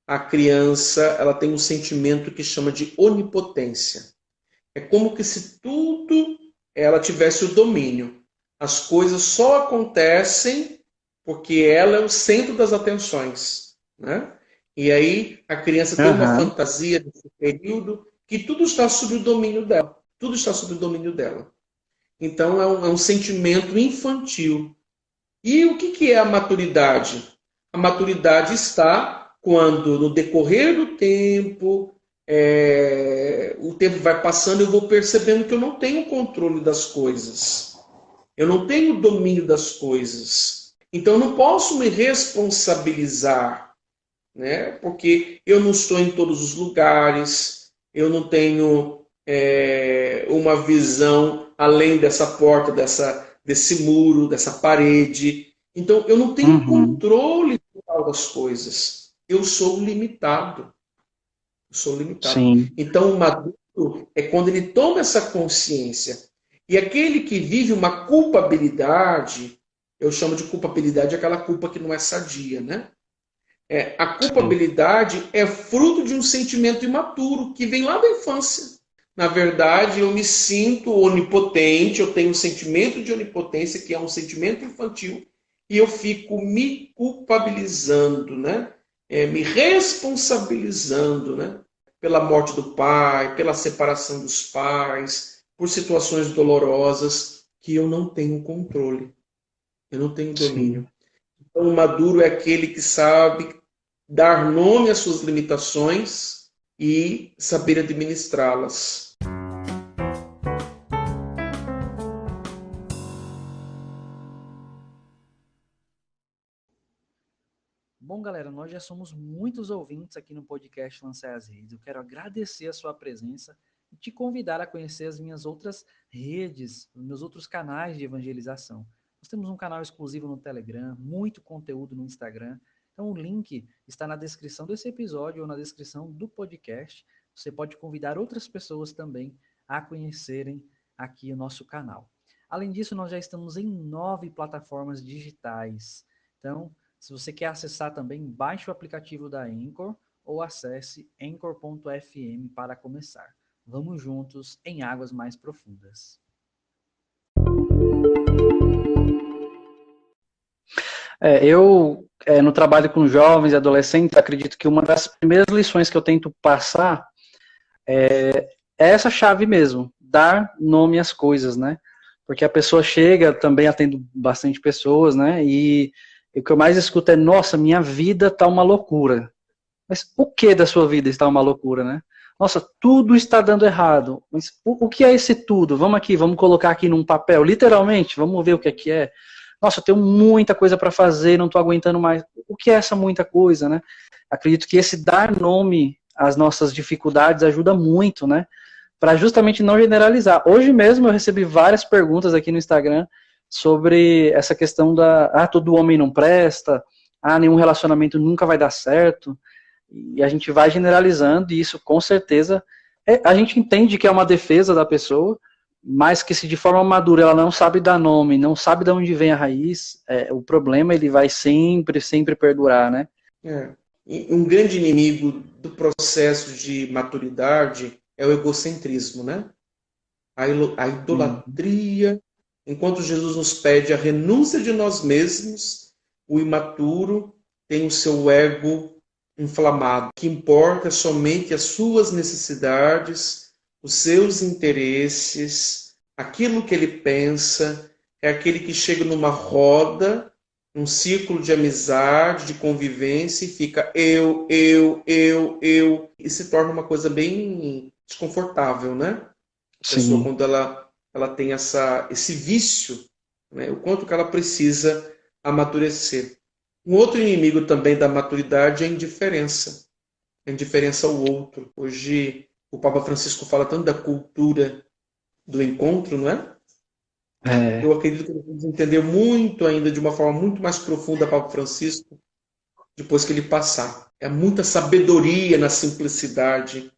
a criança ela tem um sentimento que chama de onipotência. É como que se tudo ela tivesse o domínio. As coisas só acontecem porque ela é o centro das atenções, né? E aí a criança tem uma fantasia nesse período que tudo está sob o domínio dela. Tudo está sob o domínio dela. Então é um sentimento infantil. E o que é a maturidade? A maturidade está quando, no decorrer do tempo, o tempo vai passando, eu vou percebendo que eu não tenho controle das coisas. Eu não tenho domínio das coisas. Então, eu não posso me responsabilizar. né? Porque eu não estou em todos os lugares, eu não tenho uma visão além dessa porta, desse muro, dessa parede. Então, eu não tenho Uhum. controle total das coisas. Eu sou limitado. Eu sou limitado. Sim. Então, o maduro é quando ele toma essa consciência. E aquele que vive uma culpabilidade, eu chamo de culpabilidade aquela culpa que não é sadia, né? A Sim. culpabilidade é fruto de um sentimento imaturo que vem lá da infância. Na verdade, eu me sinto onipotente, eu tenho um sentimento de onipotência, que é um sentimento infantil, e eu fico me culpabilizando, né? Me responsabilizando, né? Pela morte do pai, pela separação dos pais, por situações dolorosas que eu não tenho controle, eu não tenho Sim. domínio. Então, o maduro é aquele que sabe dar nome às suas limitações e saber administrá-las. Bom, galera, nós já somos muitos ouvintes aqui no podcast Lançar as Redes. Eu quero agradecer a sua presença e te convidar a conhecer as minhas outras redes, os meus outros canais de evangelização. Nós temos um canal exclusivo no Telegram, muito conteúdo no Instagram. Então, o link está na descrição desse episódio ou na descrição do podcast. Você pode convidar outras pessoas também a conhecerem aqui o nosso canal. Além disso, nós já estamos em 9 plataformas digitais. Então, se você quer acessar também, baixe o aplicativo da Anchor ou acesse anchor.fm para começar. Vamos juntos em águas mais profundas. No trabalho com jovens e adolescentes, acredito que uma das primeiras lições que eu tento passar é essa chave mesmo, dar nome às coisas, né? Porque a pessoa chega, também atendo bastante pessoas, né? E o que eu mais escuto é, nossa, minha vida tá uma loucura. Mas o que da sua vida está uma loucura, né? Nossa, tudo está dando errado. Mas o que é esse tudo? Vamos aqui, vamos colocar aqui num papel, literalmente, vamos ver o que é que é. Nossa, eu tenho muita coisa para fazer, não estou aguentando mais. O que é essa muita coisa, né? Acredito que esse dar nome às nossas dificuldades ajuda muito, né? Para justamente não generalizar. Hoje mesmo eu recebi várias perguntas aqui no Instagram sobre essa questão todo homem não presta, nenhum relacionamento nunca vai dar certo. E a gente vai generalizando, e isso com certeza a gente entende que é uma defesa da pessoa, mas que se de forma madura ela não sabe dar nome, não sabe de onde vem a raiz, o problema ele vai sempre, sempre perdurar, né? Um grande inimigo do processo de maturidade é o egocentrismo, né? A idolatria. Enquanto Jesus nos pede a renúncia de nós mesmos, o imaturo tem o seu ego inflamado. O que importa é somente as suas necessidades, os seus interesses, aquilo que ele pensa. É aquele que chega numa roda, um círculo de amizade, de convivência, e fica eu, e se torna uma coisa bem desconfortável, né? A pessoa, Sim. quando ela tem esse vício, né? O quanto que ela precisa amadurecer. Um outro inimigo também da maturidade é a indiferença ao outro. Hoje, o Papa Francisco fala tanto da cultura do encontro, não é? Eu acredito que nós vamos entender muito ainda, de uma forma muito mais profunda, Papa Francisco, depois que ele passar. É muita sabedoria na simplicidade,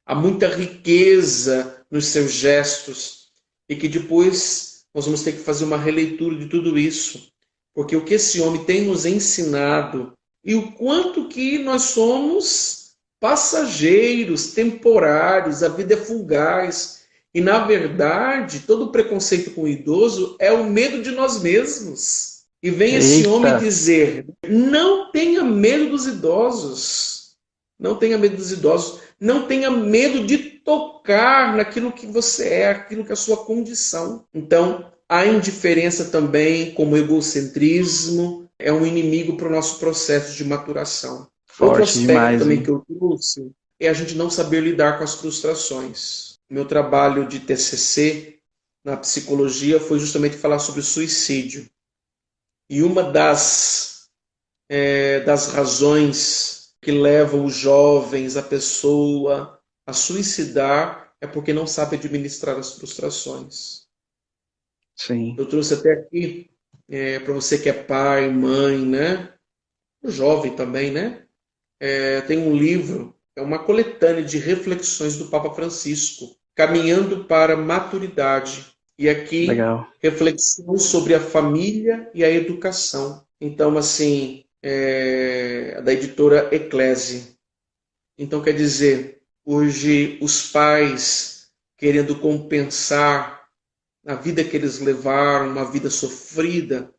há muita riqueza nos seus gestos, e que depois nós vamos ter que fazer uma releitura de tudo isso, porque o que esse homem tem nos ensinado e o quanto que nós somos passageiros, temporários, a vida é fugaz. E, na verdade, todo preconceito com o idoso é o medo de nós mesmos. E vem esse homem Eita. dizer: não tenha medo dos idosos. Não tenha medo dos idosos. Não tenha medo de tocar naquilo que você é, aquilo que é a sua condição. Então, a indiferença também, como egocentrismo, é um inimigo para o nosso processo de maturação. Outro Forte aspecto demais, também hein? que eu trouxe é a gente não saber lidar com as frustrações. Meu trabalho de TCC na psicologia foi justamente falar sobre o suicídio. E uma das razões que leva os jovens, a pessoa a suicidar é porque não sabe administrar as frustrações. Sim. Eu trouxe até aqui, para você que é pai, mãe, né? Jovem também, né? Tem um livro, é uma coletânea de reflexões do Papa Francisco, Caminhando para a Maturidade. E aqui, Legal. reflexões sobre a família e a educação. Então, assim, da editora Eclésia. Então, quer dizer, hoje os pais querendo compensar a vida que eles levaram, uma vida sofrida,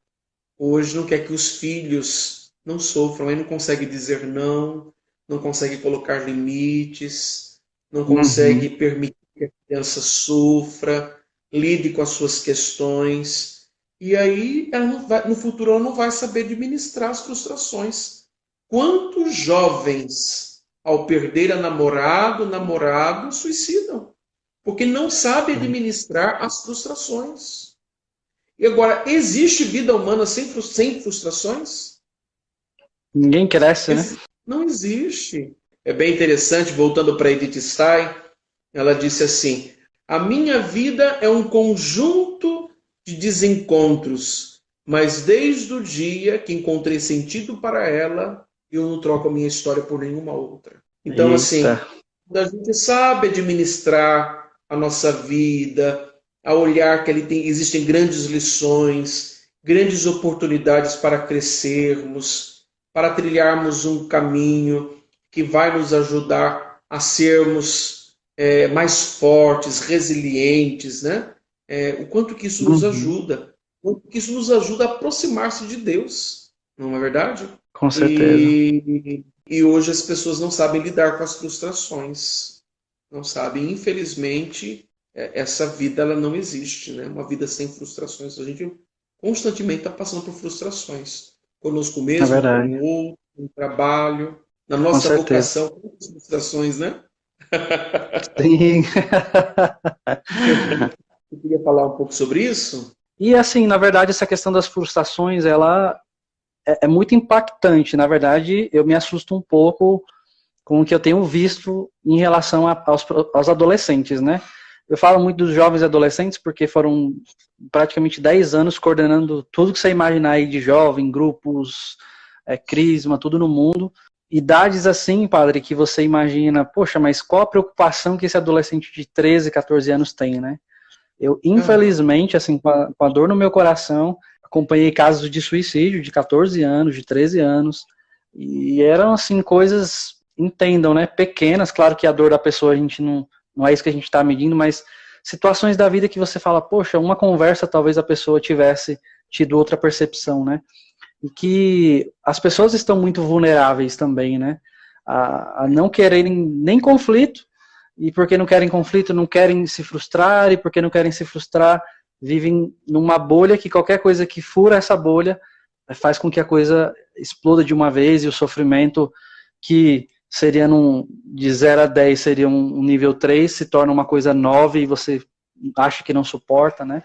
hoje não quer que os filhos não sofram, aí não consegue dizer não, não consegue colocar limites, não consegue permitir que a criança sofra, lide com as suas questões, e aí ela não vai, no futuro ela não vai saber administrar as frustrações. Quantos jovens, ao perder a namorado, suicidam? Porque não sabe administrar as frustrações. E agora, existe vida humana sem frustrações? Ninguém cresce, né? Não existe. É bem interessante, voltando para Edith Stein, ela disse assim: a minha vida é um conjunto de desencontros, mas desde o dia que encontrei sentido para ela, eu não troco a minha história por nenhuma outra. Então, assim, Eita. quando a gente sabe administrar a nossa vida, a olhar que existem grandes lições, grandes oportunidades para crescermos, para trilharmos um caminho que vai nos ajudar a sermos mais fortes, resilientes, né? O quanto que isso nos ajuda, o quanto que isso nos ajuda a aproximar-se de Deus, não é verdade? Com certeza. E hoje as pessoas não sabem lidar com as frustrações, não sabem, infelizmente, essa vida ela não existe, né? Uma vida sem frustrações. A gente constantemente está passando por frustrações, conosco É mesmo, com verdade. o outro, no trabalho, na Com nossa certeza. vocação, quantas frustrações, né? Sim. Eu queria falar um pouco sobre isso. E assim, na verdade, essa questão das frustrações, ela é muito impactante. Na verdade, eu me assusto um pouco com o que eu tenho visto em relação aos adolescentes, né? Eu falo muito dos jovens adolescentes porque foram praticamente 10 anos coordenando tudo que você imaginar aí de jovem, grupos, crisma, tudo no mundo. Idades assim, padre, que você imagina, poxa, mas qual a preocupação que esse adolescente de 13, 14 anos tem, né? Eu, infelizmente, assim, com a dor no meu coração, acompanhei casos de suicídio de 14 anos, de 13 anos, e eram, assim, coisas, entendam, né, pequenas, claro que a dor da pessoa a gente não é isso que a gente está medindo, mas situações da vida que você fala, poxa, uma conversa talvez a pessoa tivesse tido outra percepção, né, e que as pessoas estão muito vulneráveis também, né, a não quererem nem conflito, e porque não querem conflito, não querem se frustrar, e porque não querem se frustrar, vivem numa bolha que qualquer coisa que fura essa bolha faz com que a coisa exploda de uma vez, e o sofrimento que seria de 0 a 10 seria um nível 3, se torna uma coisa 9 e você acha que não suporta, né?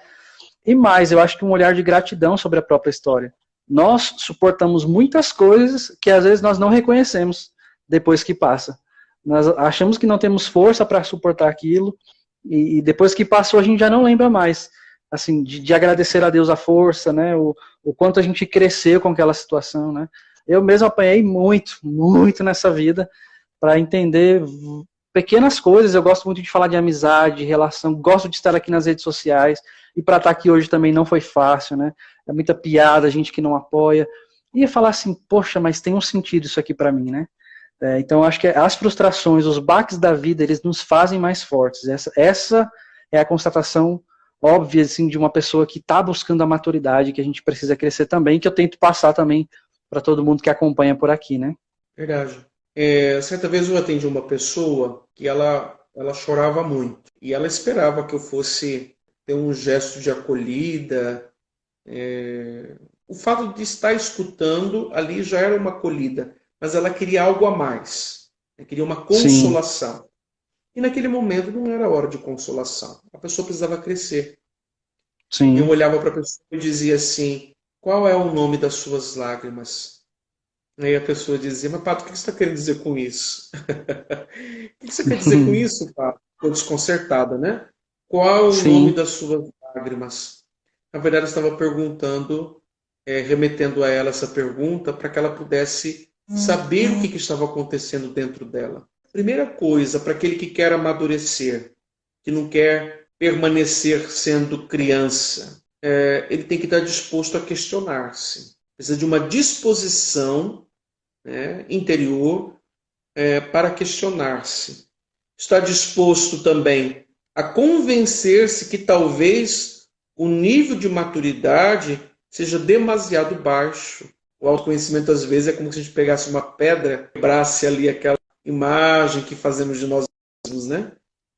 E mais, eu acho que um olhar de gratidão sobre a própria história. Nós suportamos muitas coisas que às vezes nós não reconhecemos depois que passa. Nós achamos que não temos força para suportar aquilo, e depois que passou a gente já não lembra mais, assim, de agradecer a Deus a força, né, o quanto a gente cresceu com aquela situação, né. Eu mesmo apanhei muito, muito nessa vida para entender pequenas coisas. Eu gosto muito de falar de amizade, de relação, gosto de estar aqui nas redes sociais, e para estar aqui hoje também não foi fácil, né, é muita piada, gente que não apoia, e falar assim, poxa, mas tem um sentido isso aqui para mim, né. Então, eu acho que as frustrações, os baques da vida, eles nos fazem mais fortes. Essa é a constatação óbvia, assim, de uma pessoa que está buscando a maturidade, que a gente precisa crescer também, que eu tento passar também para todo mundo que acompanha por aqui, né? Verdade. Certa vez eu atendi uma pessoa que ela chorava muito. E ela esperava que eu fosse ter um gesto de acolhida. O fato de estar escutando ali já era uma acolhida, mas ela queria algo a mais. Ela queria uma Sim, consolação. E naquele momento não era hora de consolação. A pessoa precisava crescer. Eu sim, olhava para a pessoa e dizia assim: qual é o nome das suas lágrimas? Aí a pessoa dizia, mas Padre, o que você está querendo dizer com isso? O que você quer dizer com isso, Padre? Ficou desconcertada, né? Qual o nome Sim. das suas lágrimas? Na verdade, eu estava perguntando, remetendo a ela essa pergunta, para que ela pudesse saber o que estava acontecendo dentro dela. Primeira coisa, para aquele que quer amadurecer, que não quer permanecer sendo criança, ele tem que estar disposto a questionar-se. Precisa de uma disposição, né, interior, para questionar-se. Está disposto também a convencer-se que talvez o nível de maturidade seja demasiado baixo. O autoconhecimento, às vezes, é como se a gente pegasse uma pedra, quebrasse ali aquela imagem que fazemos de nós mesmos, né?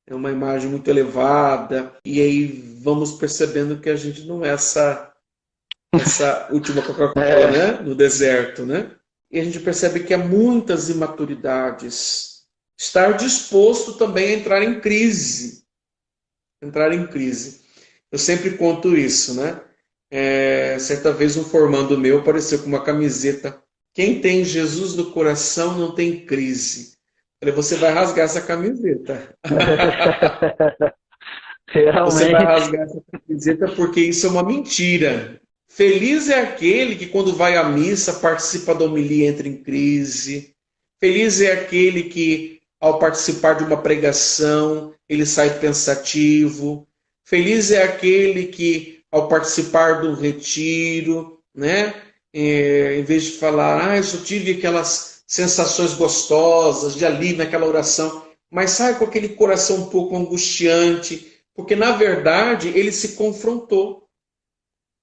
É uma imagem muito elevada, e aí vamos percebendo que a gente não é essa última Coca-Cola, É, né? No deserto, né? E a gente percebe que há muitas imaturidades. Estar disposto também a entrar em crise. Entrar em crise. Eu sempre conto isso, né? Certa vez um formando meu apareceu com uma camiseta. Quem tem Jesus no coração não tem crise. Eu falei, você vai rasgar essa camiseta. Você vai realmente. rasgar essa camiseta porque isso é uma mentira. Feliz é aquele que, quando vai à missa, participa da homilia e entra em crise. Feliz é aquele que, ao participar de uma pregação, ele sai pensativo. Feliz é aquele que, ao participar do retiro, né, em vez de falar, eu só tive aquelas sensações gostosas de alívio naquela oração, mas sai com aquele coração um pouco angustiante, porque, na verdade, ele se confrontou.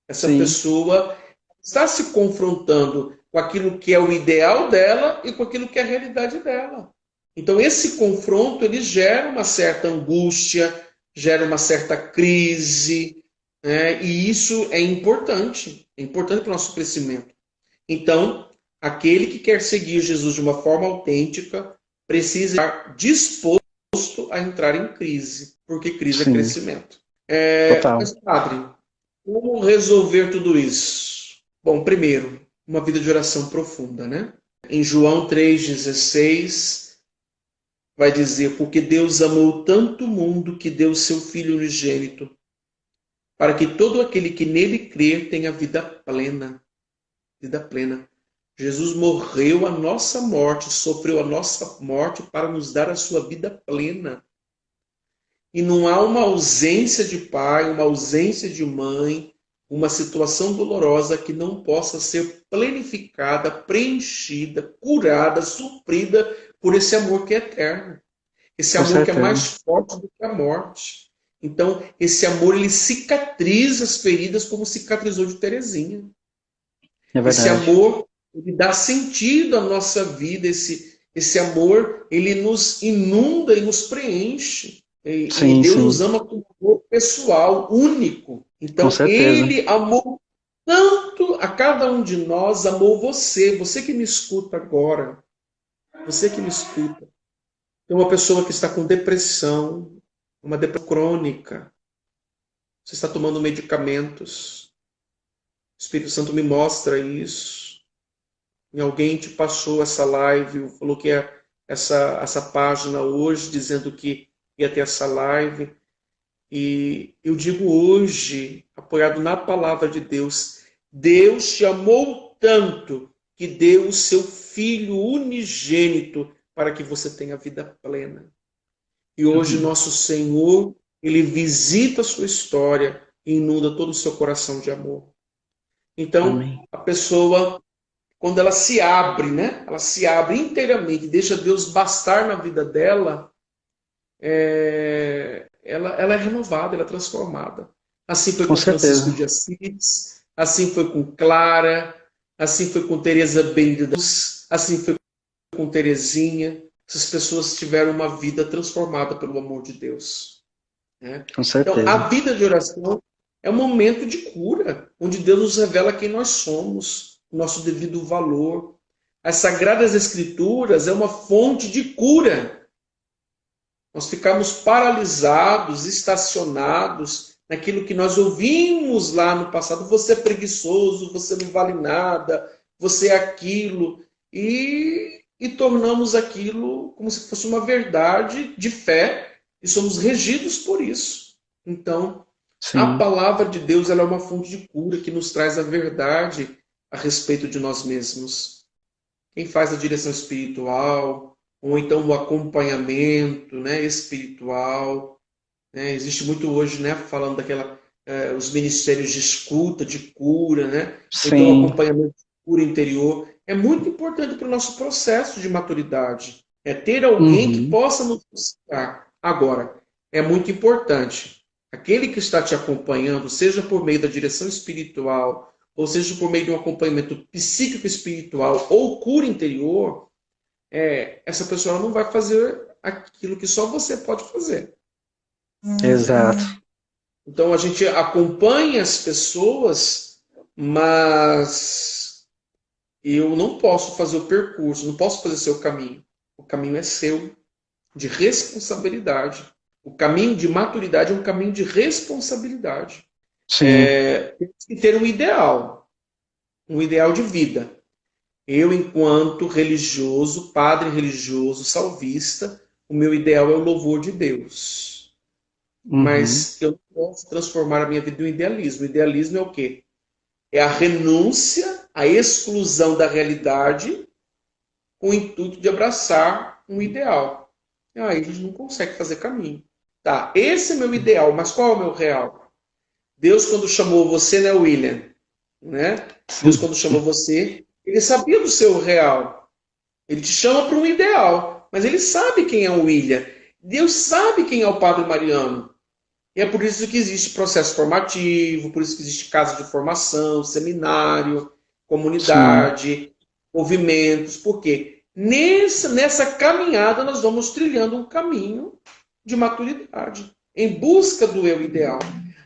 Essa Sim, pessoa está se confrontando com aquilo que é o ideal dela e com aquilo que é a realidade dela. Então, esse confronto ele gera uma certa angústia, gera uma certa crise, né? E isso é importante para o nosso crescimento. Então, aquele que quer seguir Jesus de uma forma autêntica precisa estar disposto a entrar em crise, porque crise é sim, crescimento. total. Mas, padre, como resolver tudo isso? Bom, primeiro, uma vida de oração profunda, né? Em João 3,16, vai dizer, porque Deus amou tanto o mundo que deu o seu Filho unigênito, para que todo aquele que nele crer tenha vida plena. Vida plena. Jesus morreu a nossa morte, sofreu a nossa morte para nos dar a sua vida plena. E não há uma ausência de pai, uma ausência de mãe, uma situação dolorosa que não possa ser planificada, preenchida, curada, suprida por esse amor que é eterno. Esse Com amor que é certeza. mais forte do que a morte. Então, esse amor, ele cicatriza as feridas como cicatrizou de Teresinha. É Esse verdade. amor, ele dá sentido à nossa vida. Esse amor, ele nos inunda e nos preenche. E Sim, Deus nos sim, ama com amor pessoal, único. com Então, certeza. ele amou tanto a cada um de nós, amou você. Você que me escuta agora. Você que me escuta. Tem uma pessoa que está com depressão, uma depressão crônica. Você está tomando medicamentos. O Espírito Santo me mostra isso. E alguém te passou essa live, falou que essa página hoje, dizendo que ia ter essa live. E eu digo hoje, apoiado na palavra de Deus, Deus te amou tanto que deu o seu Filho unigênito para que você tenha vida plena. E hoje Amém. nosso Senhor, ele visita a sua história e inunda todo o seu coração de amor. Então, Amém. a pessoa, quando ela se abre, né? Ela se abre inteiramente, deixa Deus bastar na vida dela, ela é renovada, ela é transformada. Assim foi Com com Francisco certeza. de Assis, assim foi com Clara, assim foi com Teresa Benedita, assim foi com Teresinha. Essas pessoas tiveram uma vida transformada pelo amor de Deus, né? Com Então, certeza. a vida de oração é um momento de cura, onde Deus nos revela quem nós somos, o nosso devido valor. As Sagradas Escrituras é uma fonte de cura. Nós ficamos paralisados, estacionados naquilo que nós ouvimos lá no passado. Você é preguiçoso, você não vale nada, você é aquilo. e tornamos aquilo como se fosse uma verdade de fé e somos regidos por isso. Então, a Sim. palavra de Deus ela é uma fonte de cura que nos traz a verdade a respeito de nós mesmos. Quem faz a direção espiritual, ou então o acompanhamento, né, espiritual, né? Existe muito hoje, né, falando os ministérios de escuta, de cura, né? Ou então o Sim. acompanhamento de cura interior. É muito importante para o nosso processo de maturidade. É ter alguém que Uhum. possa nos auxiliar. Agora, é muito importante. Aquele que está te acompanhando, seja por meio da direção espiritual, ou seja por meio de um acompanhamento psíquico espiritual ou cura interior, essa pessoa não vai fazer aquilo que só você pode fazer. Exato. Então a gente acompanha as pessoas, mas eu não posso fazer o percurso, não posso fazer o seu caminho. O caminho é seu, de responsabilidade. O caminho de maturidade é um caminho de responsabilidade. Sim. Temos que ter um ideal de vida. Eu, enquanto religioso, padre religioso, salvista, o meu ideal é o louvor de Deus. Uhum. Mas eu não posso transformar a minha vida em um idealismo. O idealismo é o quê? É a renúncia, a exclusão da realidade com o intuito de abraçar um ideal. Aí a gente não consegue fazer caminho. Tá, esse é meu ideal, mas qual é o meu real? Deus, quando chamou você, né, William? Né? Deus, quando chamou você, ele sabia do seu real. Ele te chama para um ideal, mas ele sabe quem é o William. Deus sabe quem é o Padre Mariano. E é por isso que existe processo formativo, por isso que existe casa de formação, seminário, Sim. comunidade, movimentos. Por quê? Nessa caminhada nós vamos trilhando um caminho de maturidade, em busca do eu ideal.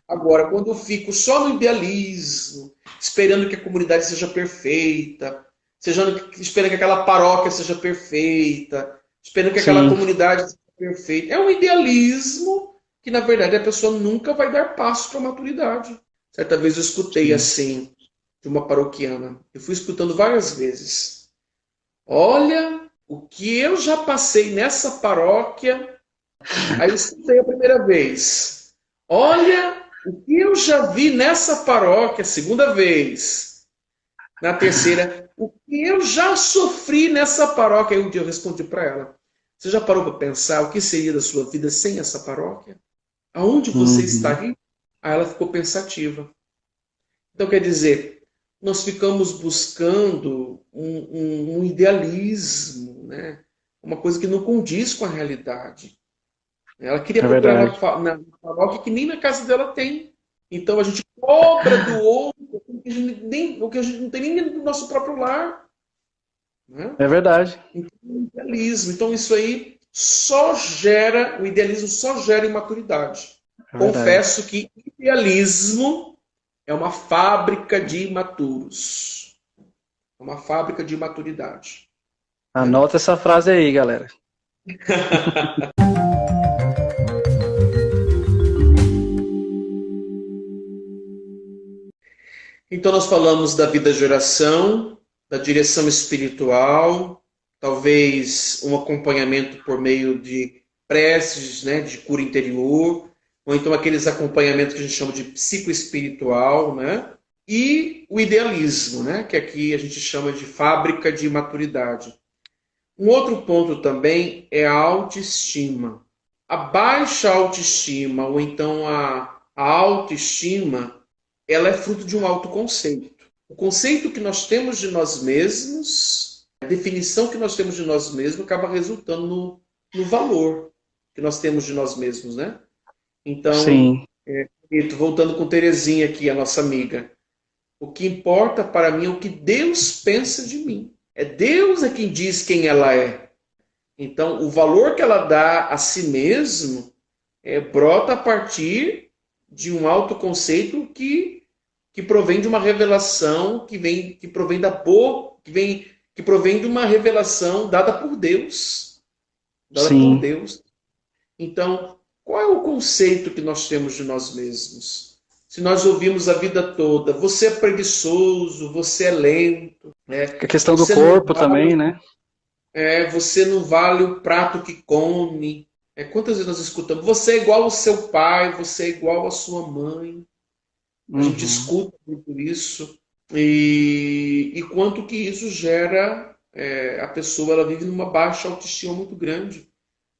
Agora, quando eu fico só no idealismo, esperando que a comunidade seja perfeita, esperando que aquela paróquia seja perfeita, esperando que aquela Sim. comunidade seja perfeita, é um idealismo que, na verdade, a pessoa nunca vai dar passo para a maturidade. Certa vez eu escutei Sim. assim, de uma paroquiana. Eu fui escutando várias vezes. Olha, o que eu já passei nessa paróquia. Aí eu escutei a primeira vez. Olha, o que eu já vi nessa paróquia, segunda vez. Na terceira, o que eu já sofri nessa paróquia. Aí um dia eu respondi para ela. Você já parou para pensar o que seria da sua vida sem essa paróquia? Aonde você Uhum. estaria? Aí ela ficou pensativa. Então, quer dizer, nós ficamos buscando um idealismo, né? Uma coisa que não condiz com a realidade. Ela queria É procurar verdade. na paróquia que nem na casa dela tem. Então a gente cobra do outro o que a gente não tem nem no nosso próprio lar. Né? É verdade. Então, o idealismo. Então isso aí o idealismo só gera imaturidade. É verdade. Confesso que idealismo é uma fábrica de imaturos. É uma fábrica de imaturidade. Né? Anota essa frase aí, galera. Então nós falamos da vida de oração, da direção espiritual, talvez um acompanhamento por meio de preces, né, de cura interior, ou então aqueles acompanhamentos que a gente chama de psicoespiritual, né? E o idealismo, né, que aqui a gente chama de fábrica de maturidade. Um outro ponto também é a autoestima. A baixa autoestima, ou então a autoestima, ela é fruto de um autoconceito. O conceito que nós temos de nós mesmos, a definição que nós temos de nós mesmos, acaba resultando no valor que nós temos de nós mesmos, né? Então, Sim. voltando com Terezinha aqui, a nossa amiga, o que importa para mim é o que Deus pensa de mim. É Deus quem diz quem ela é. Então, o valor que ela dá a si mesmo brota a partir de um autoconceito que provém de uma revelação que provém da boa, que provém de uma revelação dada por Sim. Deus. Então, qual é o conceito que nós temos de nós mesmos? se nós ouvimos a vida toda, você é preguiçoso, você é lento, né? A questão do Você corpo não vale, também, né? você não vale o prato que come. Quantas vezes nós escutamos? Você é igual ao seu pai, você é igual à sua mãe. A gente Uhum. escuta muito isso. E quanto que isso gera, a pessoa ela vive numa baixa autoestima muito grande.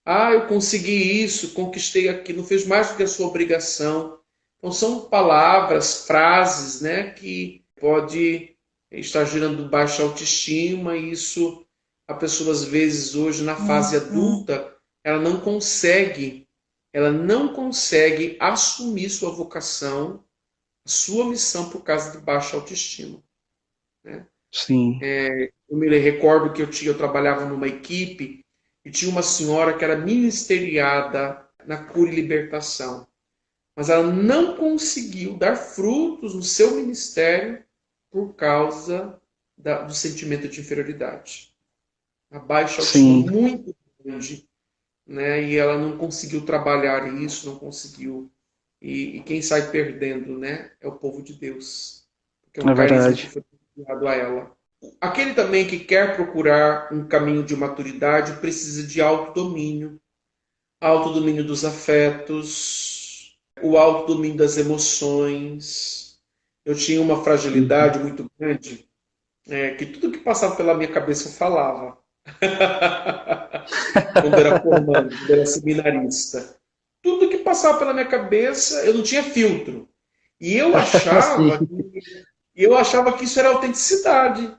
Ah, eu consegui isso, conquistei aquilo, não fez mais do que a sua obrigação. Então são palavras, frases, né, que pode estar gerando baixa autoestima e isso a pessoa às vezes hoje na fase adulta, ela não consegue assumir sua vocação, sua missão por causa de baixa autoestima, né? Sim. Eu me recordo que eu trabalhava numa equipe e tinha uma senhora que era ministeriada na cura e libertação, mas ela não conseguiu dar frutos no seu ministério por causa do sentimento de inferioridade. A baixa autoestima Sim. muito grande, né? E ela não conseguiu trabalhar isso, não conseguiu. E quem sai perdendo, né, é o povo de Deus, porque é um É carisma que verdade. foi dado a ela. Aquele também que quer procurar um caminho de maturidade precisa de autodomínio dos afetos, o autodomínio das emoções. Eu tinha uma Uhum. fragilidade muito grande, que tudo que passava pela minha cabeça eu falava. Quando era formando, quando era seminarista. Tudo que passava pela minha cabeça, eu não tinha filtro. E Sim. eu achava que isso era autenticidade.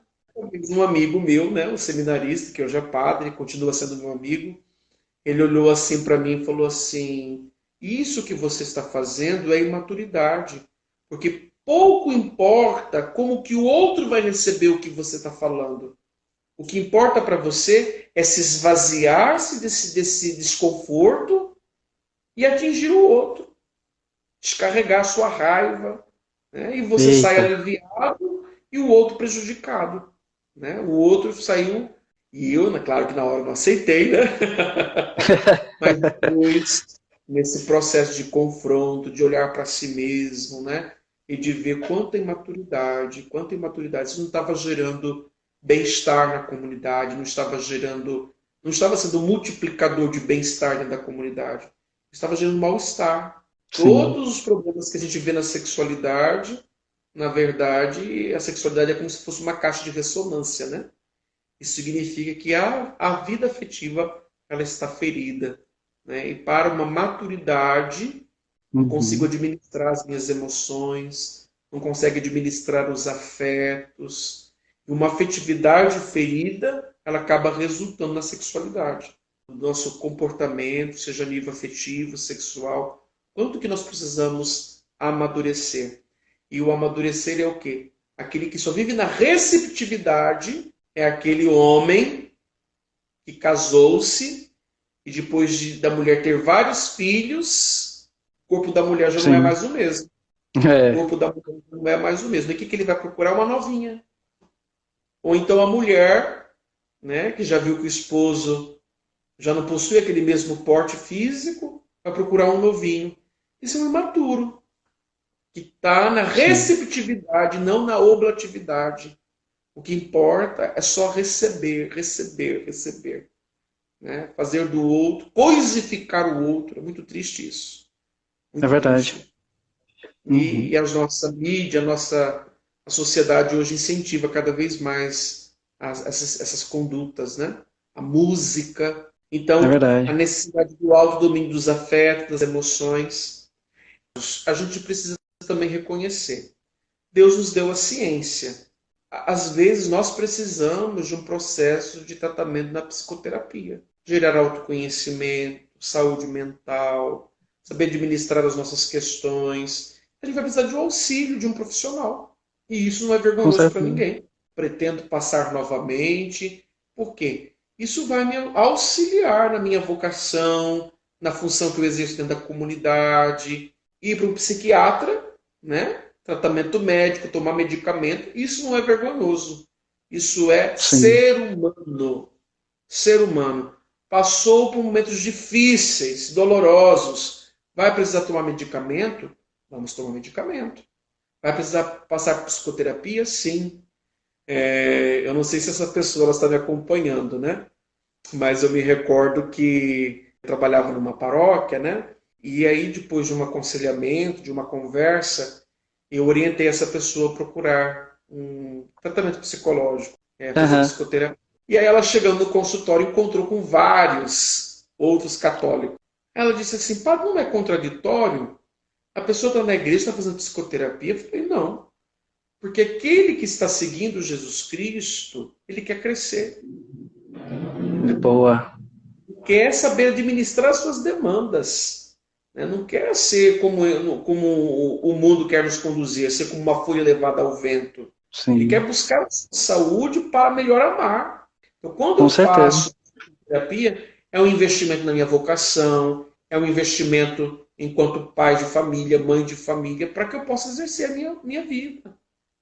Um amigo meu, né, um seminarista, que hoje é padre, continua sendo meu amigo, ele olhou assim para mim e falou assim: isso que você está fazendo é imaturidade, porque pouco importa como que o outro vai receber o que você está falando. O que importa para você é se esvaziar-se desse desconforto e atingir o outro, descarregar a sua raiva, né? E você sai Eita. aliviado e o outro prejudicado, né? O outro saiu e eu, né, claro que na hora não aceitei, né? Mas depois, nesse processo de confronto, de olhar para si mesmo, né? E de ver quanta imaturidade. Isso não estava gerando bem-estar na comunidade, não estava sendo um multiplicador de bem-estar dentro da comunidade. Estava gerando mal-estar. Sim. Todos os problemas que a gente vê na sexualidade, na verdade, a sexualidade é como se fosse uma caixa de ressonância, né? Isso significa que a vida afetiva ela está ferida, né? E para uma maturidade, não consigo Uhum. administrar as minhas emoções, não consigo administrar os afetos. E uma afetividade ferida, ela acaba resultando na sexualidade. O nosso comportamento, seja a nível afetivo, sexual, quanto que nós precisamos amadurecer. E o amadurecer é o quê? Aquele que só vive na receptividade é aquele homem que casou-se e depois da mulher ter vários filhos, o corpo da mulher já não é Sim. mais o mesmo. O É. corpo da mulher não é mais o mesmo. E o que ele vai procurar? Uma novinha. Ou então a mulher, né, que já viu que o esposo já não possui aquele mesmo porte físico, vai procurar um novinho. Isso é um imaturo, que está na Sim. receptividade, não na oblatividade. O que importa é só receber, receber, receber. Né? Fazer do outro, coisificar o outro. É muito triste isso. É Muito verdade. triste. Uhum. E a nossa mídia, a sociedade hoje incentiva cada vez mais essas condutas, né? A música. É Então, a verdade. necessidade do autodomínio dos afetos, das emoções. A gente precisa também reconhecer. Deus nos deu a ciência. Às vezes nós precisamos de um processo de tratamento na psicoterapia. Gerar autoconhecimento, saúde mental, saber administrar as nossas questões. A gente vai precisar de um auxílio de um profissional. E isso não é Com vergonhoso para certeza. ninguém. Pretendo passar novamente. Por quê? Isso vai me auxiliar na minha vocação, na função que eu exerço dentro da comunidade. Ir para um psiquiatra, né? Tratamento médico, tomar medicamento, isso não é vergonhoso. Isso é Sim. ser humano. Ser humano. Passou por momentos difíceis, dolorosos. Vai precisar tomar medicamento? Vamos tomar medicamento. Vai precisar passar por psicoterapia? Sim. Eu não sei se essa pessoa ela está me acompanhando, né? Mas eu me recordo que eu trabalhava numa paróquia, né? E aí, depois de um aconselhamento, de uma conversa, eu orientei essa pessoa a procurar um tratamento psicológico, fazer Aham. psicoterapia. E aí ela, chegando no consultório, encontrou com vários outros católicos. Ela disse assim, padre, não é contraditório? A pessoa está na igreja, está fazendo psicoterapia? Eu falei, não. Porque aquele que está seguindo Jesus Cristo, ele quer crescer. Boa. Quer saber administrar suas demandas. Né? Não quer ser como o mundo quer nos conduzir, ser como uma folha levada ao vento. Ele Sim, quer buscar saúde para melhor amar. Então, quando com eu certeza. faço terapia, é um investimento na minha vocação, é um investimento enquanto pai de família, mãe de família, para que eu possa exercer a minha vida,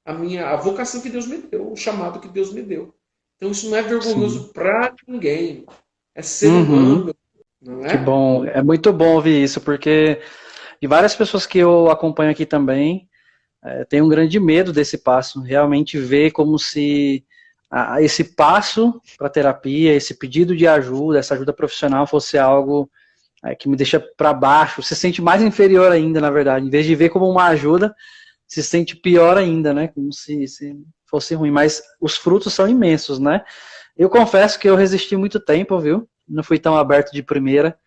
a vocação que Deus me deu, o chamado que Deus me deu. Então, isso não é Sim. vergonhoso para ninguém. É ser Uhum. humano, não Que é? bom. É muito bom ouvir isso, porque de várias pessoas que eu acompanho aqui também, tem um grande medo desse passo. Realmente ver como se esse passo para terapia, esse pedido de ajuda, essa ajuda profissional fosse algo que me deixa para baixo, se sente mais inferior ainda, na verdade. Em vez de ver como uma ajuda, se sente pior ainda, né? Como se fosse ruim. Mas os frutos são imensos, né? Eu confesso que eu resisti muito tempo, viu? Não fui tão aberto de primeira,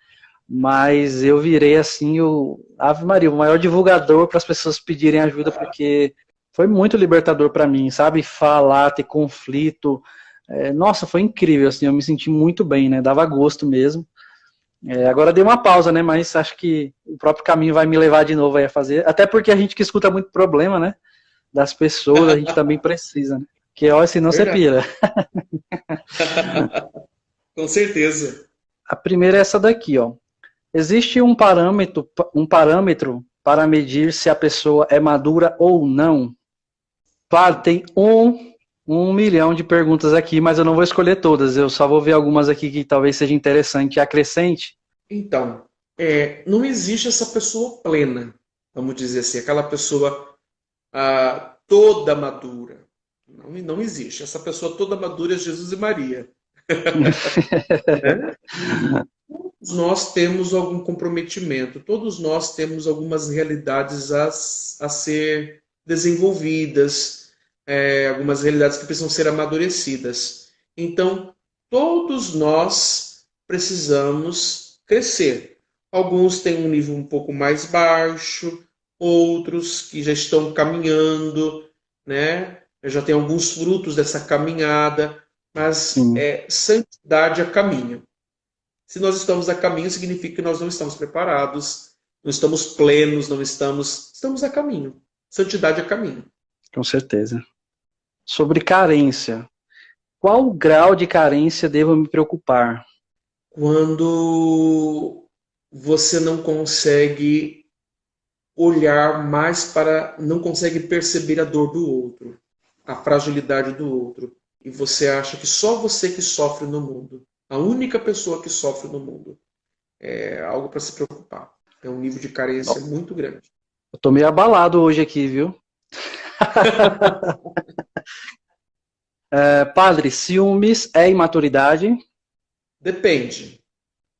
mas eu virei assim o Ave Maria, o maior divulgador para as pessoas pedirem ajuda, porque foi muito libertador para mim, sabe? Falar, ter conflito. Nossa, foi incrível, assim, eu me senti muito bem, né? Dava gosto mesmo. Agora dei uma pausa, né? Mas acho que o próprio caminho vai me levar de novo aí a fazer. Até porque a gente que escuta muito problema, né? Das pessoas, a gente também precisa, né? Que ó, senão você Verdade. pira. Com certeza. A primeira é essa daqui, ó. Existe um parâmetro para medir se a pessoa é madura ou não? Claro, tem um milhão de perguntas aqui, mas eu não vou escolher todas. Eu só vou ver algumas aqui que talvez seja interessante e acrescente. Então, não existe essa pessoa plena, vamos dizer assim, aquela pessoa toda madura. Não existe. Essa pessoa toda madura é Jesus e Maria. Né? Todos nós temos algum comprometimento, todos nós temos algumas realidades a ser desenvolvidas, algumas realidades que precisam ser amadurecidas. Então, todos nós precisamos crescer. Alguns têm um nível um pouco mais baixo, outros que já estão caminhando, né? Já tem alguns frutos dessa caminhada, mas Sim, santidade a caminho. Se nós estamos a caminho, significa que nós não estamos preparados, não estamos plenos, não estamos a caminho. Santidade a caminho. com certeza. Sobre carência. Qual grau de carência devo me preocupar? Quando você não consegue olhar mais para, não consegue perceber a dor do outro, a fragilidade do outro, e você acha que só você que sofre no mundo, a única pessoa que sofre no mundo, é algo para se preocupar. É um nível de carência muito grande. Eu tô meio abalado hoje aqui, viu? Padre, ciúmes é imaturidade? Depende.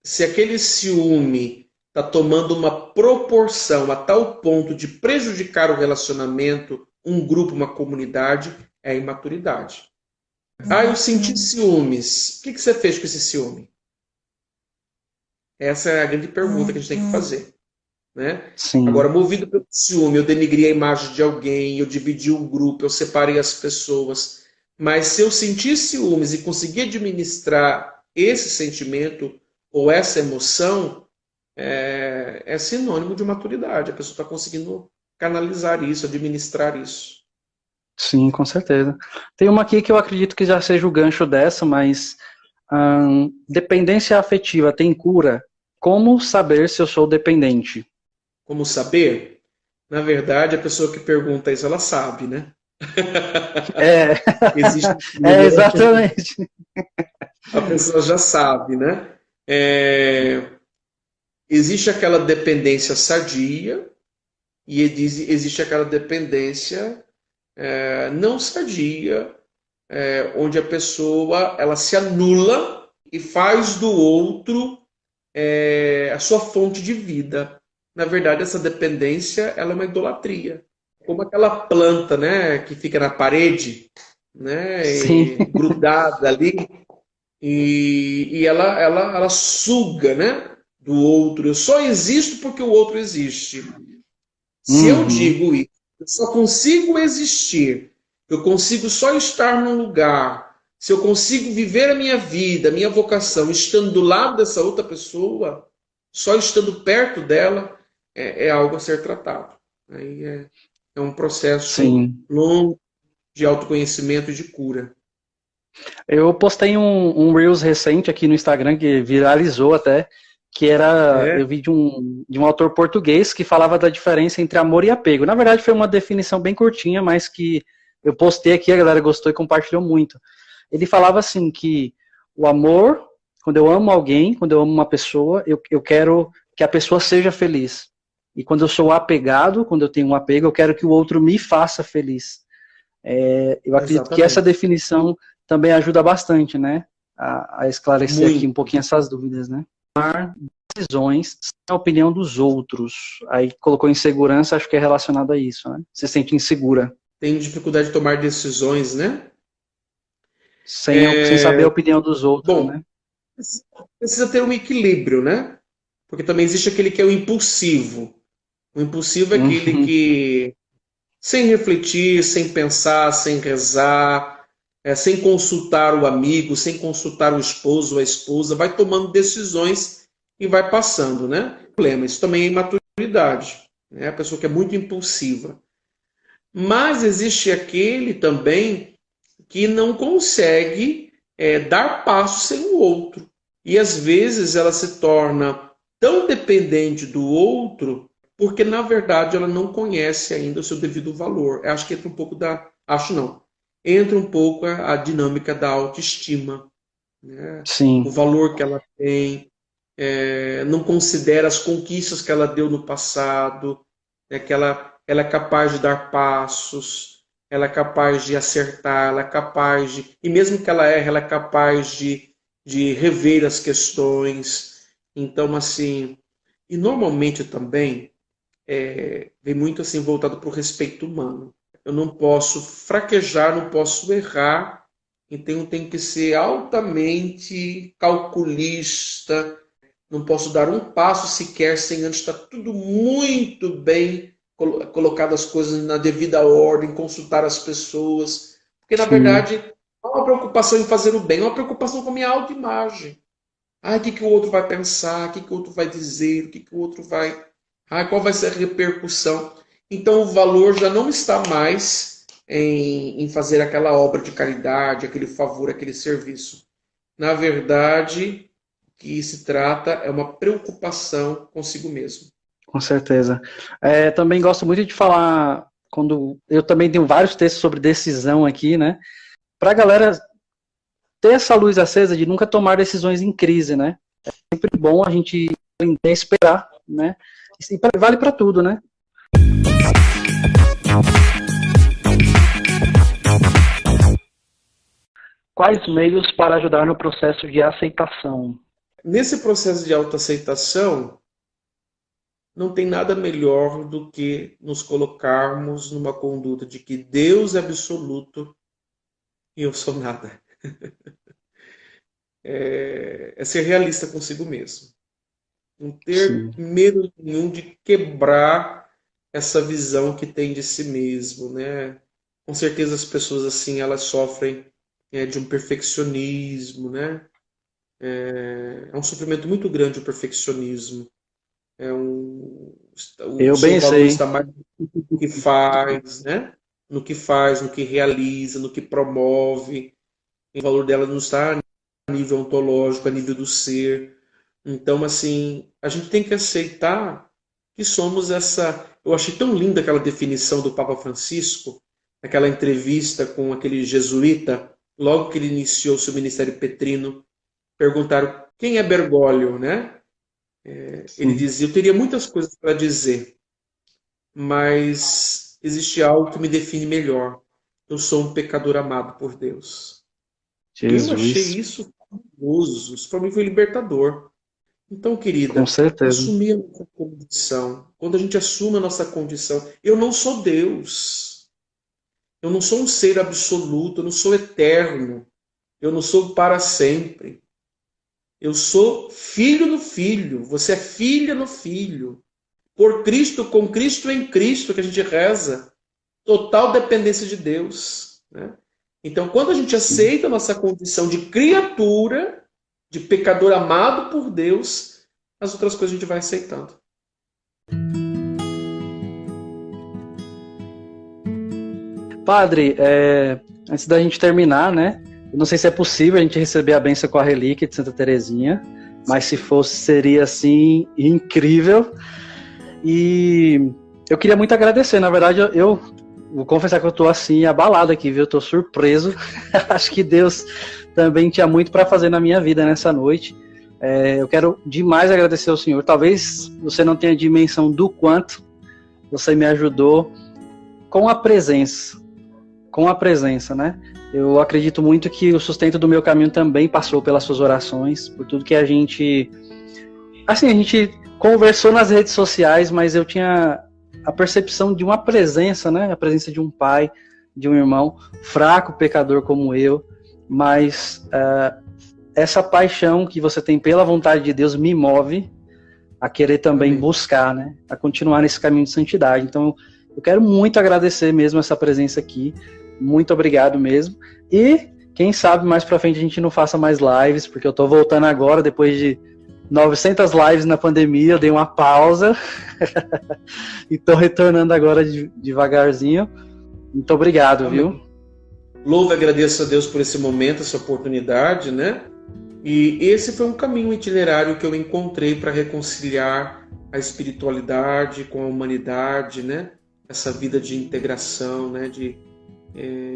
Se aquele ciúme está tomando uma proporção a tal ponto de prejudicar o relacionamento, um grupo, uma comunidade, é imaturidade. Eu senti ciúmes. O que você fez com esse ciúme? Essa é a grande pergunta que a gente tem que fazer. Né? Agora, Sim, movido pelo ciúme, eu denegrei a imagem de alguém, eu dividi o grupo, eu separei as pessoas. Mas se eu sentir ciúmes e conseguir administrar esse sentimento ou essa emoção, é sinônimo de maturidade. A pessoa está conseguindo canalizar isso, administrar isso. sim, com certeza. Tem uma aqui que eu acredito que já seja o gancho dessa, mas dependência afetiva tem cura? Como saber se eu sou dependente? Como saber? Na verdade, a pessoa que pergunta isso, ela sabe, né? É, Existe exatamente. a pessoa já sabe, né? Existe aquela dependência sadia, e existe aquela dependência não sadia, onde a pessoa ela se anula e faz do outro a sua fonte de vida. Na verdade, essa dependência ela é uma idolatria. Como aquela planta, né, que fica na parede, né, Sim, grudada ali, e ela suga, né, do outro. Eu só existo porque o outro existe. Se eu uhum, digo isso, eu só consigo existir, eu consigo só estar num lugar, se eu consigo viver a minha vida, a minha vocação, estando do lado dessa outra pessoa, só estando perto dela, é algo a ser tratado. Aí é um processo sim. longo de autoconhecimento e de cura. Eu postei um Reels recente aqui no Instagram que viralizou até, que era, É, eu vi de um autor português que falava da diferença entre amor e apego. Na verdade foi uma definição bem curtinha, mas que eu postei aqui, a galera gostou e compartilhou muito. Ele falava assim que o amor, quando eu amo alguém, quando eu amo uma pessoa, eu quero que a pessoa seja feliz. E quando eu sou apegado, quando eu tenho um apego, eu quero que o outro me faça feliz. Eu acredito que essa exatamente. definição também ajuda bastante, né? A esclarecer aqui um Muito. pouquinho essas dúvidas, né? Tomar decisões sem a opinião dos outros. Aí colocou insegurança, acho que é relacionado a isso, né? Se sente insegura, Tem dificuldade de tomar decisões, né? sem saber a opinião dos outros, Bom, né? precisa ter um equilíbrio, né? Porque também existe aquele que é o impulsivo. O impulsivo é aquele Uhum, que, sem refletir, sem pensar, sem rezar, sem consultar o amigo, sem consultar o esposo ou a esposa, vai tomando decisões e vai passando, né? Problema, isso também é imaturidade, né? A pessoa que é muito impulsiva. Mas existe aquele também que não consegue dar passo sem o outro. E às vezes ela se torna tão dependente do outro porque, na verdade, ela não conhece ainda o seu devido valor. Eu acho que entra um pouco da. Acho não. Entra um pouco a dinâmica da autoestima, né? O sim, valor que ela tem, não considera as conquistas que ela deu no passado, né? Que ela é capaz de dar passos, ela é capaz de acertar, ela é capaz de. E mesmo que ela erre, ela é capaz de rever as questões. Então, assim. E normalmente também vem muito assim voltado para o respeito humano. Eu não posso fraquejar, não posso errar, então eu tenho que ser altamente calculista, não posso dar um passo sequer sem antes estar tudo muito bem colocado as coisas na devida ordem, consultar as pessoas, porque na sim, verdade não é uma preocupação em fazer o bem, é uma preocupação com a minha autoimagem. Ah, o que, que o outro vai pensar, o que, que o outro vai dizer, o que, que o outro vai. Ah, qual vai ser a repercussão? Então o valor já não está mais em fazer aquela obra de caridade, aquele favor, aquele serviço. Na verdade, o que se trata é uma preocupação consigo mesmo. com certeza. Também gosto muito de falar, quando eu também tenho vários textos sobre decisão aqui, né? Para a galera ter essa luz acesa de nunca tomar decisões em crise, né? Sempre bom a gente aprender a esperar, né? E vale para tudo, né? Quais meios para ajudar no processo de aceitação? Nesse processo de autoaceitação, não tem nada melhor do que nos colocarmos numa conduta de que Deus é absoluto e eu sou nada. É ser realista consigo mesmo. Não ter Sim, medo nenhum de quebrar essa visão que tem de si mesmo, né? Com certeza as pessoas assim, elas sofrem de um perfeccionismo, né? É um sofrimento muito grande o perfeccionismo. O eu seu bem valor sei. está mais no que faz, né? No que faz, no que realiza, no que promove. O valor dela não está a nível ontológico, a nível do ser. Então, assim, a gente tem que aceitar que somos essa. Eu achei tão linda aquela definição do Papa Francisco, aquela entrevista com aquele jesuíta, logo que ele iniciou seu ministério petrino, perguntaram quem é Bergoglio, né? Ele Sim, dizia: eu teria muitas coisas para dizer, mas existe algo que me define melhor. Eu sou um pecador amado por Deus. Jesus. Eu achei isso fabuloso. Isso para mim foi libertador. Então, querida, Com certeza. assumir a nossa condição. Quando a gente assume a nossa condição, eu não sou Deus. Eu não sou um ser absoluto, eu não sou eterno. Eu não sou para sempre. Eu sou filho do Filho. Você é filha no Filho. Por Cristo, com Cristo, em Cristo, que a gente reza. Total dependência de Deus, né? Então, quando a gente aceita a nossa condição de criatura, de pecador amado por Deus, as outras coisas a gente vai aceitando. Padre, antes da gente terminar, né? Eu não sei se é possível a gente receber a bênção com a relíquia de Santa Teresinha, mas se fosse, seria, assim, incrível. E eu queria muito agradecer. Na verdade, eu vou confessar que eu tô, assim, abalado aqui, viu? Eu tô surpreso. Acho que Deus também tinha muito para fazer na minha vida nessa noite. Eu quero demais agradecer ao Senhor. Talvez você não tenha dimensão do quanto você me ajudou com a presença, né? Eu acredito muito que o sustento do meu caminho também passou pelas suas orações, por tudo que a gente conversou nas redes sociais, mas eu tinha a percepção de uma presença, né? A presença de um pai, de um irmão fraco, pecador como eu, mas essa paixão que você tem pela vontade de Deus me move a querer também buscar, né? A continuar nesse caminho de santidade. Então, eu quero muito agradecer mesmo essa presença aqui. Muito obrigado mesmo. E quem sabe mais pra frente a gente não faça mais lives, porque eu tô voltando agora, depois de 900 lives na pandemia, eu dei uma pausa e tô retornando agora devagarzinho. Muito obrigado, viu? Louvo e agradeço a Deus por esse momento, essa oportunidade, né? E esse foi um caminho, um itinerário que eu encontrei para reconciliar a espiritualidade com a humanidade, né? Essa vida de integração, né?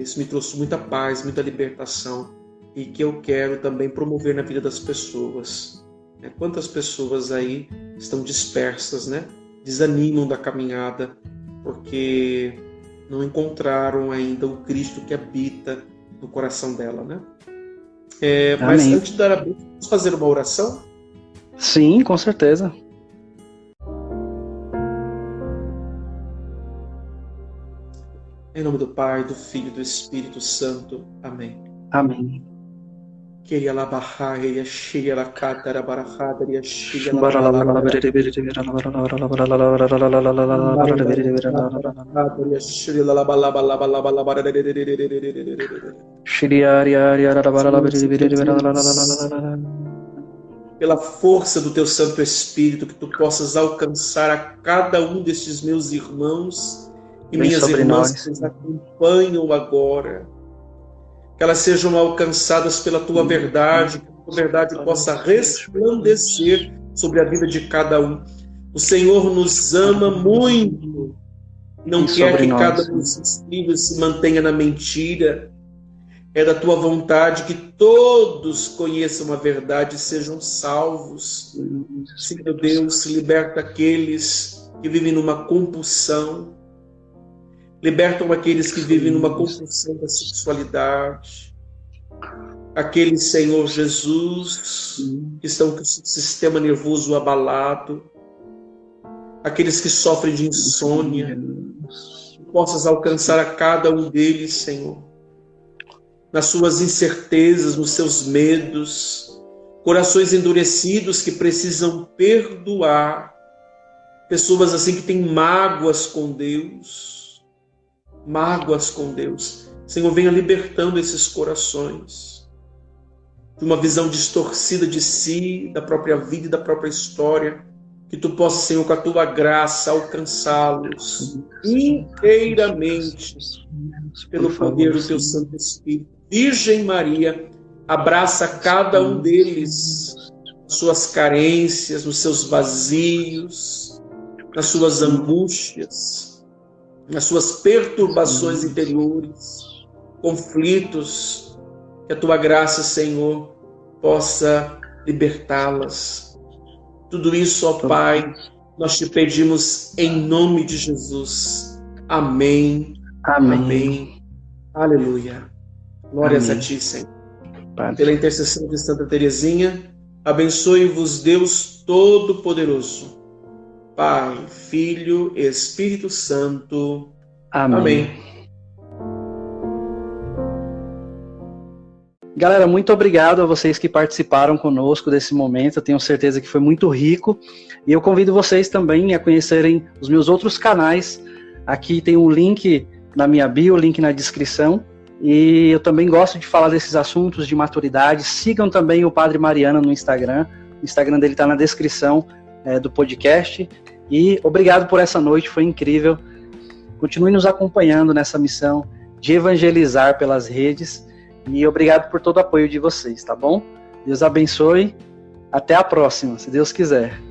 Isso me trouxe muita paz, muita libertação, e que eu quero também promover na vida das pessoas. Quantas pessoas aí estão dispersas, né? Desanimam da caminhada porque não encontraram ainda o Cristo que habita no coração dela, né? Mas antes de dar a bênção, vamos fazer uma oração? Sim, com certeza. Em nome do Pai, do Filho e do Espírito Santo. Amém. Amém. Queria la barra, e cheia la catara barajada, e cheia la pela força do teu Santo Espírito, que tu possas alcançar a cada um destes meus irmãos e minhas irmãs que nos acompanham agora, que elas sejam alcançadas pela tua verdade, que a tua verdade possa resplandecer sobre a vida de cada um. O Senhor nos ama muito, não quer que cada um dos filhos se mantenha na mentira. É da tua vontade que todos conheçam a verdade e sejam salvos. Senhor Deus, liberta aqueles que vivem numa compulsão. Libertam aqueles que vivem numa compulsão da sexualidade. Aqueles, Senhor Jesus, que estão com o sistema nervoso abalado. Aqueles que sofrem de insônia. Possas alcançar a cada um deles, Senhor, nas suas incertezas, nos seus medos. Corações endurecidos que precisam perdoar. Pessoas assim que têm mágoas com Deus. Mágoas com Deus. Senhor, venha libertando esses corações de uma visão distorcida de si, da própria vida e da própria história. Que tu possas, Senhor, com a tua graça, alcançá-los inteiramente pelo poder do teu Santo Espírito. Virgem Maria, abraça cada um deles, suas carências, nos seus vazios, nas suas angústias, nas suas perturbações interiores, conflitos, que a tua graça, Senhor, possa libertá-las. Tudo isso, ó Pai, Nós te pedimos em nome de Jesus. Amém. Amém. Amém. Aleluia. Glórias Amém. a ti, Senhor. Padre. Pela intercessão de Santa Teresinha, abençoe-vos Deus Todo-Poderoso, Pai, Filho, Espírito Santo. Amém. Amém. Galera, muito obrigado a vocês que participaram conosco desse momento. Eu tenho certeza que foi muito rico. E eu convido vocês também a conhecerem os meus outros canais. Aqui tem um link na minha bio, o link na descrição. E eu também gosto de falar desses assuntos de maturidade. Sigam também o Padre Mariano no Instagram. O Instagram dele está na descrição do podcast. E obrigado por essa noite, foi incrível. Continue nos acompanhando nessa missão de evangelizar pelas redes. E obrigado por todo o apoio de vocês, tá bom? Deus abençoe. Até a próxima, se Deus quiser.